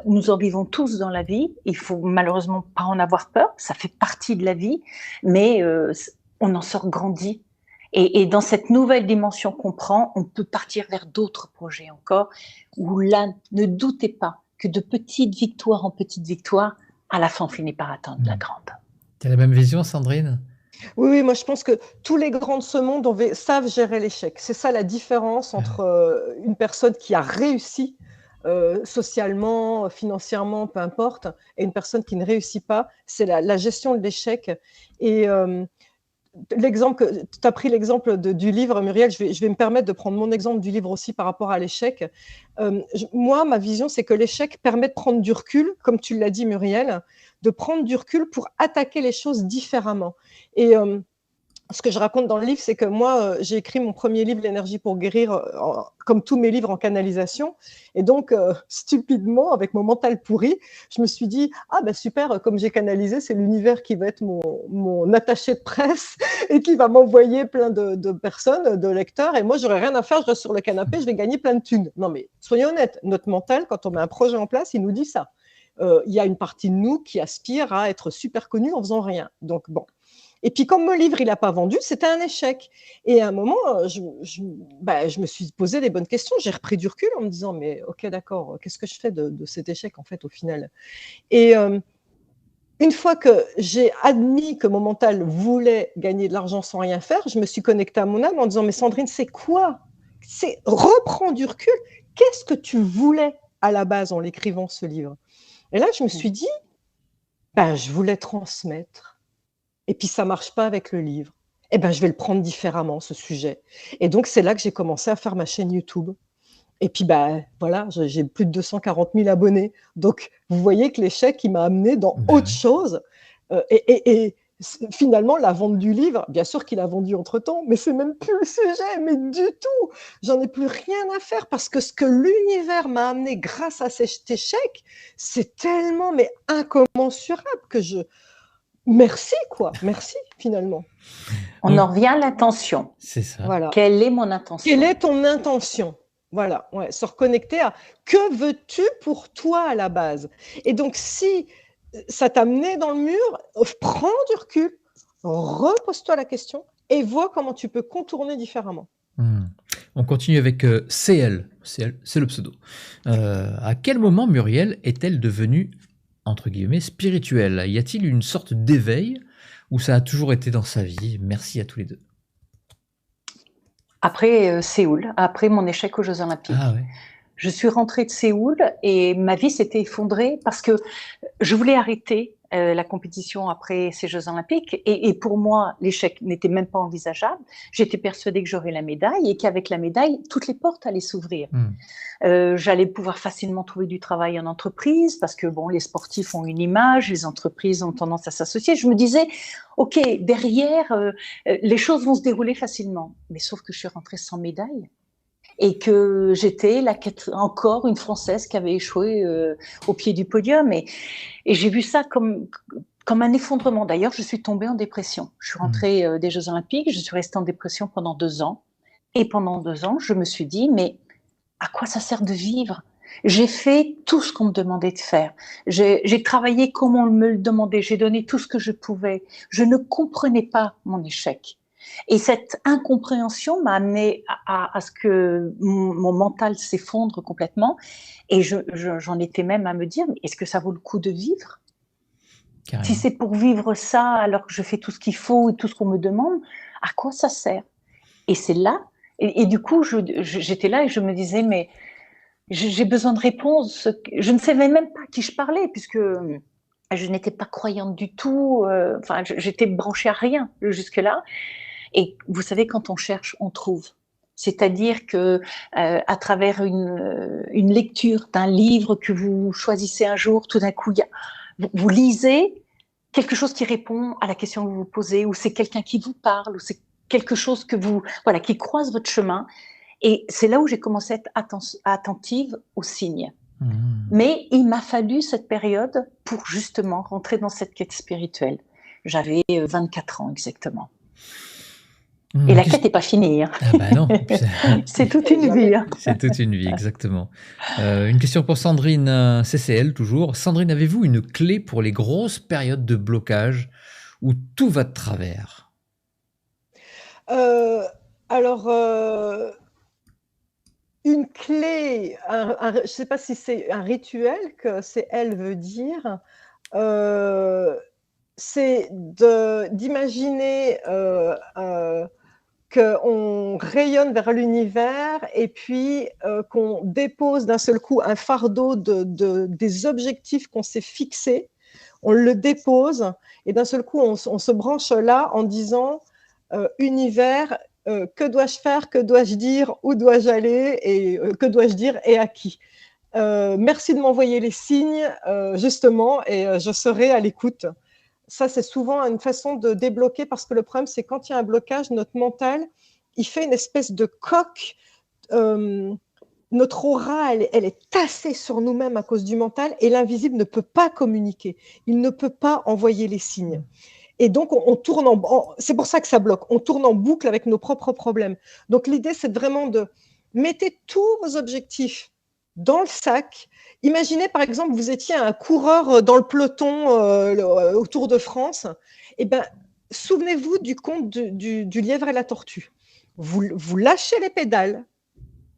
nous en vivons tous dans la vie. Il faut malheureusement pas en avoir peur. Ça fait partie de la vie, mais on en sort grandi. Et dans cette nouvelle dimension qu'on prend, on peut partir vers d'autres projets encore, où là, ne doutez pas que de petite victoire en petite victoire, à la fin, on finit par atteindre la grande. Tu as la même vision, Sandrine? Oui, moi je pense que tous les grands de ce monde savent gérer l'échec. C'est ça la différence entre une personne qui a réussi socialement, financièrement, peu importe, et une personne qui ne réussit pas. C'est la gestion de l'échec. Et tu as pris l'exemple du livre, Muriel, je vais me permettre de prendre mon exemple du livre aussi par rapport à l'échec. Moi, ma vision, c'est que l'échec permet de prendre du recul, comme tu l'as dit, Muriel, de prendre du recul pour attaquer les choses différemment. Et ce que je raconte dans le livre, c'est que moi, j'ai écrit mon premier livre, L'énergie pour guérir, comme tous mes livres en canalisation. Et donc, stupidement, avec mon mental pourri, je me suis dit, ah ben super, comme j'ai canalisé, c'est l'univers qui va être mon attaché de presse et qui va m'envoyer plein de personnes, de lecteurs. Et moi, j'aurais rien à faire, je reste sur le canapé, je vais gagner plein de thunes. Non mais, soyons honnêtes, notre mental, quand on met un projet en place, il nous dit ça. Il y a une partie de nous qui aspire à être super connue en faisant rien. Donc bon. Et puis, comme mon livre, il n'a pas vendu, c'était un échec. Et à un moment, je me suis posé les bonnes questions. J'ai repris du recul en me disant, mais ok, d'accord, qu'est-ce que je fais de cet échec, en fait, au final? Et une fois que j'ai admis que mon mental voulait gagner de l'argent sans rien faire, je me suis connectée à mon âme en disant, mais Sandrine, c'est quoi? Reprends du recul. Qu'est-ce que tu voulais à la base en l'écrivant, ce livre? Et là, je me suis dit, je voulais transmettre. Et puis, ça ne marche pas avec le livre. Eh bien, je vais le prendre différemment, ce sujet. Et donc, c'est là que j'ai commencé à faire ma chaîne YouTube. Et puis, voilà, j'ai plus de 240 000 abonnés. Donc, vous voyez que l'échec, il m'a amené dans autre chose. Et finalement, la vente du livre, bien sûr qu'il a vendu entre-temps, mais c'est même plus le sujet, mais du tout. J'en ai plus rien à faire parce que ce que l'univers m'a amené grâce à cet échec, c'est tellement incommensurable que merci, merci, finalement. On en revient à l'intention. C'est ça. Voilà. Quelle est mon intention? Quelle est ton intention? Voilà, ouais, se reconnecter à que veux-tu pour toi à la base? Et donc, si ça t'a mené dans le mur, prends du recul, repose-toi la question et vois comment tu peux contourner différemment. On continue avec CL. CL, c'est le pseudo. À quel moment Muriel est-elle devenue entre guillemets, spirituel? Y a-t-il une sorte d'éveil ou ça a toujours été dans sa vie? Merci à tous les deux. Après Séoul, après mon échec aux Jeux Olympiques. Ah ouais. Je suis rentrée de Séoul et ma vie s'était effondrée parce que je voulais arrêter la compétition après ces Jeux Olympiques et pour moi, l'échec n'était même pas envisageable. J'étais persuadée que j'aurais la médaille et qu'avec la médaille, toutes les portes allaient s'ouvrir. J'allais pouvoir facilement trouver du travail en entreprise parce que bon, les sportifs ont une image, les entreprises ont tendance à s'associer. Je me disais, ok, derrière, les choses vont se dérouler facilement. Mais sauf que je suis rentrée sans médaille et que j'étais encore une Française qui avait échoué au pied du podium. Et j'ai vu ça comme un effondrement. D'ailleurs, je suis tombée en dépression. Je suis rentrée des Jeux Olympiques, je suis restée en dépression pendant 2 ans. Et pendant 2 ans, je me suis dit, mais à quoi ça sert de vivre? J'ai fait tout ce qu'on me demandait de faire. J'ai travaillé comme on me le demandait. J'ai donné tout ce que je pouvais. Je ne comprenais pas mon échec. Et cette incompréhension m'a amené à ce que mon mental s'effondre complètement. Et j'en étais même à me dire, mais est-ce que ça vaut le coup de vivre? Carrément. Si c'est pour vivre ça alors que je fais tout ce qu'il faut et tout ce qu'on me demande, à quoi ça sert? Et c'est là, et du coup, j'étais là et je me disais, mais j'ai besoin de réponses. Je ne savais même pas à qui je parlais puisque je n'étais pas croyante du tout. Enfin, j'étais branchée à rien jusque-là. Et vous savez, quand on cherche, on trouve. C'est-à-dire que à travers une lecture d'un livre que vous choisissez un jour, tout d'un coup, vous lisez quelque chose qui répond à la question que vous vous posez, ou c'est quelqu'un qui vous parle, ou c'est quelque chose qui croise votre chemin. Et c'est là où j'ai commencé à être attentive aux signes. Mais il m'a fallu cette période pour justement rentrer dans cette quête spirituelle. J'avais 24 ans exactement. Et la quête n'est pas finie. Hein. Ah bah non. C'est toute une vie. Hein. C'est toute une vie, exactement. Une question pour Sandrine CCL, toujours. Sandrine, avez-vous une clé pour les grosses périodes de blocage où tout va de travers? Une clé, je ne sais pas si c'est un rituel que elle veut dire, c'est d'imaginer qu'on rayonne vers l'univers et puis qu'on dépose d'un seul coup un fardeau des objectifs qu'on s'est fixés, on le dépose et d'un seul coup on se branche là en disant univers, que dois-je faire, que dois-je dire, où dois-je aller et que dois-je dire et à qui. Merci de m'envoyer les signes justement et je serai à l'écoute. Ça, c'est souvent une façon de débloquer parce que le problème, c'est quand il y a un blocage, notre mental, il fait une espèce de coque. Notre aura, elle est tassée sur nous-mêmes à cause du mental et l'invisible ne peut pas communiquer. Il ne peut pas envoyer les signes. Et donc, on tourne c'est pour ça que ça bloque. On tourne en boucle avec nos propres problèmes. Donc, l'idée, c'est vraiment de mettre tous vos objectifs dans le sac. Imaginez, par exemple, vous étiez un coureur dans le peloton au Tour de France. Eh ben, souvenez-vous du conte du lièvre et la tortue. Vous lâchez les pédales,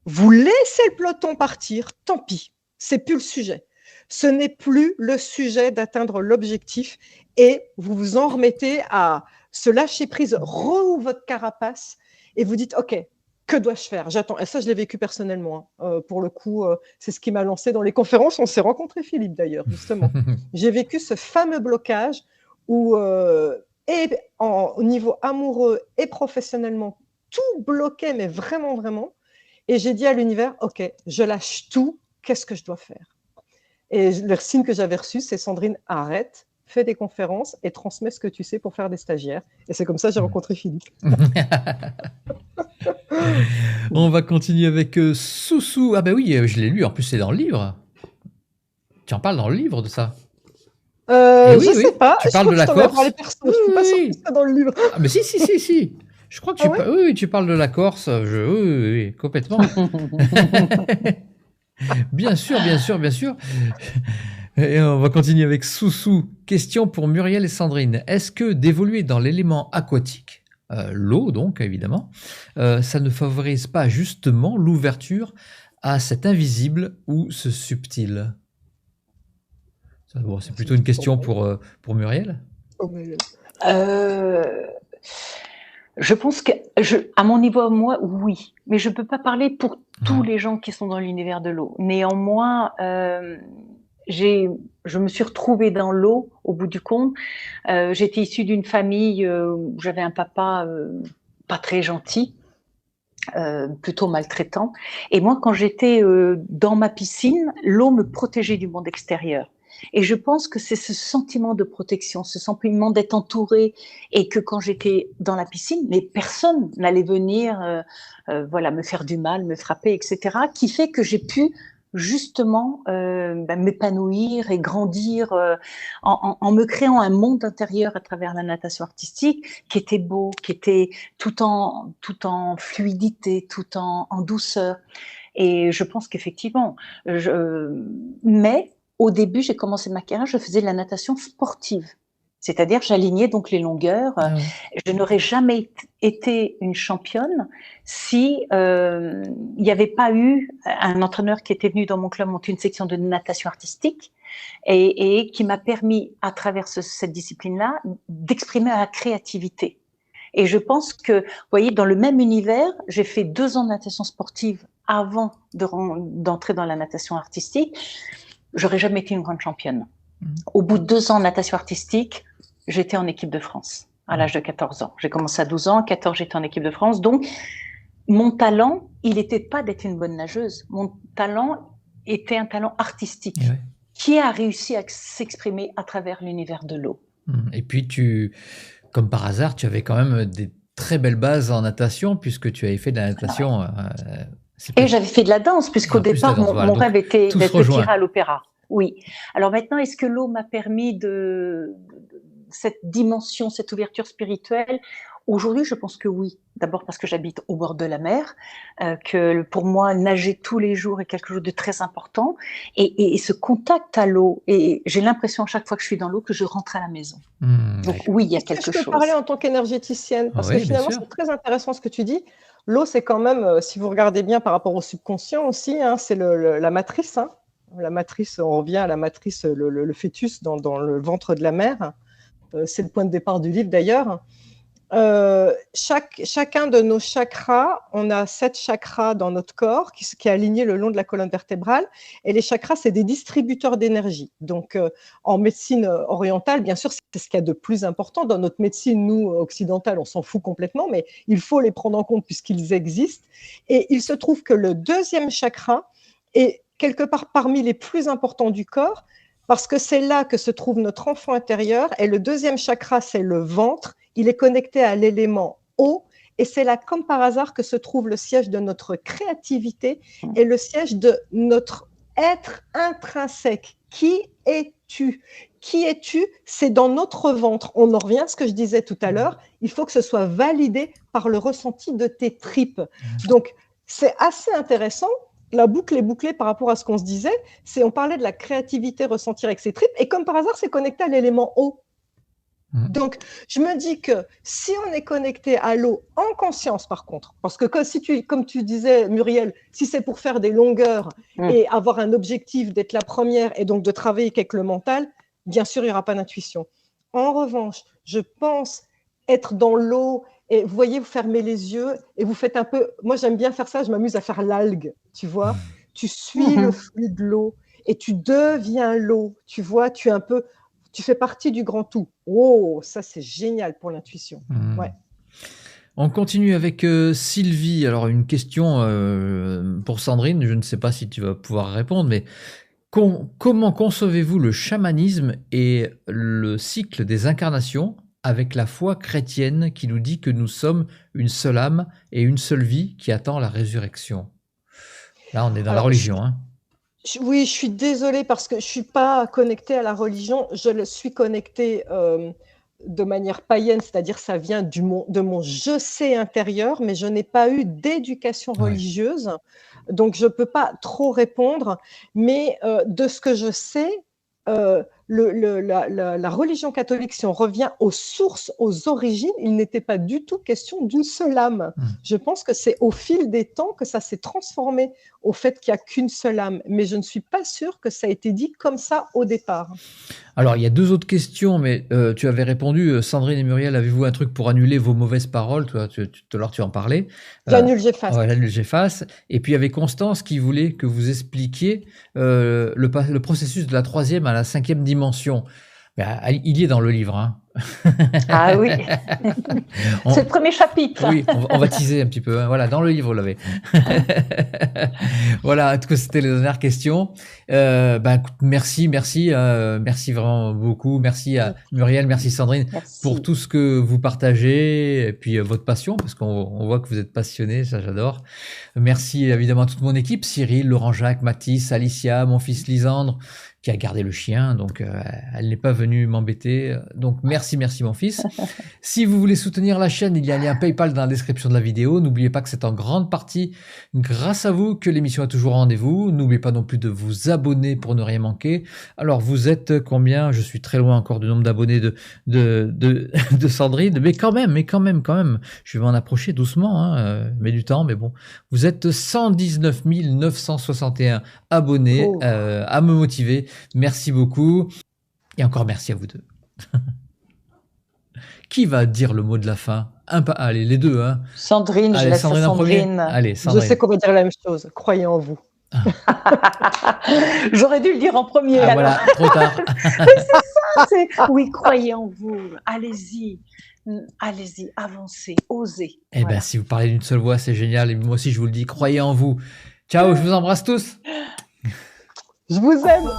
vous laissez le peloton partir, tant pis, c'est plus le sujet. Ce n'est plus le sujet d'atteindre l'objectif et vous vous en remettez à se lâcher prise, rouvre votre carapace et vous dites « Ok, que dois-je faire ?» J'attends. Et ça, je l'ai vécu personnellement. Pour le coup, c'est ce qui m'a lancé dans les conférences. On s'est rencontré, Philippe, d'ailleurs, justement. J'ai vécu ce fameux blocage où, au niveau amoureux et professionnellement, tout bloquait, mais vraiment, vraiment. Et j'ai dit à l'univers, OK, je lâche tout, qu'est-ce que je dois faire? Et le signe que j'avais reçu, c'est Sandrine, arrête, fais des conférences et transmets ce que tu sais pour faire des stagiaires. Et c'est comme ça que j'ai rencontré Philippe. On va continuer avec Soussou. Ah ben oui, je l'ai lu, en plus c'est dans le livre. Tu en parles dans le livre de ça? Oui, je sais pas. Tu parles de la Corse. Je suis pas sûre que c'est dans le livre. Ah mais si. Je crois que tu parles de la Corse. Oui, complètement. Bien sûr. Et on va continuer avec Soussou. Question pour Muriel et Sandrine. Est-ce que d'évoluer dans l'élément aquatique, l'eau donc évidemment, ça ne favorise pas justement l'ouverture à cet invisible ou ce subtil? C'est plutôt une question pour Muriel. Je pense que, à mon niveau à moi, oui, mais je ne peux pas parler pour tous Ouais. les gens qui sont dans l'univers de l'eau. Néanmoins, je me suis retrouvée dans l'eau au bout du compte. J'étais issue d'une famille où j'avais un papa pas très gentil, plutôt maltraitant. Et moi, quand j'étais dans ma piscine, l'eau me protégeait du monde extérieur. Et je pense que c'est ce sentiment de protection, ce sentiment d'être entourée, et que quand j'étais dans la piscine, mais personne n'allait venir voilà, me faire du mal, me frapper, etc., qui fait que j'ai pu justement m'épanouir et grandir en me créant un monde intérieur à travers la natation artistique qui était beau, qui était tout en fluidité, tout en douceur. Et je pense qu'effectivement, mais au début, j'ai commencé ma carrière, je faisais de la natation sportive. C'est-à-dire, j'alignais donc les longueurs. Ah ouais. Je n'aurais jamais été une championne si il n'y avait pas eu un entraîneur qui était venu dans mon club monter une section de natation artistique et qui m'a permis, à travers cette discipline-là, d'exprimer ma créativité. Et je pense que, vous voyez, dans le même univers, j'ai fait 2 ans de natation sportive avant d'entrer dans la natation artistique. J'aurais jamais été une grande championne. Au bout de 2 ans de natation artistique, j'étais en équipe de France à l'âge de 14 ans. J'ai commencé à 12 ans, à 14 j'étais en équipe de France. Donc, mon talent, il n'était pas d'être une bonne nageuse. Mon talent était un talent artistique qui a réussi à s'exprimer à travers l'univers de l'eau. Et puis, comme par hasard, tu avais quand même des très belles bases en natation puisque tu avais fait de la natation. Et j'avais fait de la danse puisqu'au départ, mon rêve était d'être tirée à l'opéra. Oui. Alors maintenant, est-ce que l'eau m'a permis de cette dimension, cette ouverture spirituelle? Aujourd'hui, je pense que oui. D'abord parce que j'habite au bord de la mer, que pour moi, nager tous les jours est quelque chose de très important. Et ce contact à l'eau, et j'ai l'impression à chaque fois que je suis dans l'eau que je rentre à la maison. Donc oui, il y a quelque chose. Je peux parler en tant qu'énergéticienne, parce que finalement, c'est très intéressant ce que tu dis. L'eau, c'est quand même, si vous regardez bien par rapport au subconscient aussi, hein, c'est la matrice. Hein. La matrice, on revient à la matrice, le fœtus dans le ventre de la mère. C'est le point de départ du livre d'ailleurs. Chacun de nos chakras, on a 7 chakras dans notre corps qui est aligné le long de la colonne vertébrale. Et les chakras, c'est des distributeurs d'énergie. Donc, en médecine orientale, bien sûr, c'est ce qu'il y a de plus important. Dans notre médecine, nous, occidentale, on s'en fout complètement, mais il faut les prendre en compte puisqu'ils existent. Et il se trouve que le 2e chakra est quelque part parmi les plus importants du corps parce que c'est là que se trouve notre enfant intérieur. Et le 2e chakra, c'est le ventre. Il est connecté à l'élément eau et c'est là, comme par hasard, que se trouve le siège de notre créativité et le siège de notre être intrinsèque. Qui es-tu? Qui es-tu? C'est dans notre ventre. On en revient à ce que je disais tout à l'heure. Il faut que ce soit validé par le ressenti de tes tripes. Donc, c'est assez intéressant. La boucle est bouclée par rapport à ce qu'on se disait. On parlait de la créativité ressentir avec ses tripes et comme par hasard, c'est connecté à l'élément eau. Donc, je me dis que si on est connecté à l'eau en conscience, par contre, parce que comme tu disais, Muriel, si c'est pour faire des longueurs et avoir un objectif d'être la première et donc de travailler avec le mental, bien sûr, il n'y aura pas d'intuition. En revanche, je pense être dans l'eau et vous voyez, vous fermez les yeux et vous faites un peu… Moi, j'aime bien faire ça, je m'amuse à faire l'algue, tu vois. Tu suis le flux de l'eau et tu deviens l'eau, tu vois, tu fais partie du grand tout. Oh, ça, c'est génial pour l'intuition. Ouais. On continue avec Sylvie. Alors, une question pour Sandrine. Je ne sais pas si tu vas pouvoir répondre, mais comment concevez-vous le chamanisme et le cycle des incarnations avec la foi chrétienne qui nous dit que nous sommes une seule âme et une seule vie qui attend la résurrection? Là, on est dans la religion, hein. Oui, je suis désolée parce que je ne suis pas connectée à la religion. Je suis connectée de manière païenne, c'est-à-dire ça vient de mon je sais intérieur, mais je n'ai pas eu d'éducation religieuse. Donc, je ne peux pas trop répondre. Mais de ce que je sais, la religion catholique, si on revient aux sources, aux origines, il n'était pas du tout question d'une seule âme. Je pense que c'est au fil des temps que ça s'est transformé au fait qu'il n'y a qu'une seule âme. Mais je ne suis pas sûre que ça a été dit comme ça au départ. Alors, il y a 2 autres questions, mais tu avais répondu, Sandrine et Muriel, avez-vous un truc pour annuler vos mauvaises paroles? Toi, tout à l'heure, tu en parlais. J'annule, j'efface. Ouais, j'annule, j'efface. Et puis, il y avait Constance qui voulait que vous expliquiez le processus de la 3e à la 5e dimension. Ben, il y est dans le livre, hein. Ah oui, c'est le premier chapitre. Oui, on va teaser un petit peu, hein. Voilà, dans le livre, vous l'avez. Voilà, en tout cas, c'était la dernière question. Écoute, merci vraiment beaucoup. Merci à Muriel, merci Sandrine, Merci. pour tout ce que vous partagez, et puis votre passion, parce qu'on voit que vous êtes passionnés, ça j'adore. Merci évidemment à toute mon équipe, Cyril, Laurent Jacques, Mathis, Alicia, mon fils Lisandre, qui a gardé le chien, donc elle n'est pas venue m'embêter. Donc merci mon fils. Si vous voulez soutenir la chaîne, il y a un lien PayPal dans la description de la vidéo. N'oubliez pas que c'est en grande partie grâce à vous que l'émission est toujours au rendez-vous. N'oubliez pas non plus de vous abonner pour ne rien manquer. Alors vous êtes combien? Je suis très loin encore du nombre d'abonnés de Sandrine, mais quand même, je vais m'en approcher doucement, hein, mais du temps, mais bon. Vous êtes 119 961 abonnés à me motiver. Merci beaucoup. Et encore merci à vous deux. Qui va dire le mot de la fin? Allez, les deux, hein. Sandrine, allez, je laisse Sandrine à en premier. Sandrine. Allez, Sandrine. Je sais qu'on va dire la même chose. Croyez en vous. J'aurais dû le dire en premier. Ah, voilà, trop tard. C'est ça, oui, croyez en vous. Allez-y, avancez, osez. Eh ben, si vous parlez d'une seule voix, c'est génial. Et moi aussi, je vous le dis, croyez en vous. Ciao, je vous embrasse tous. Je vous aime.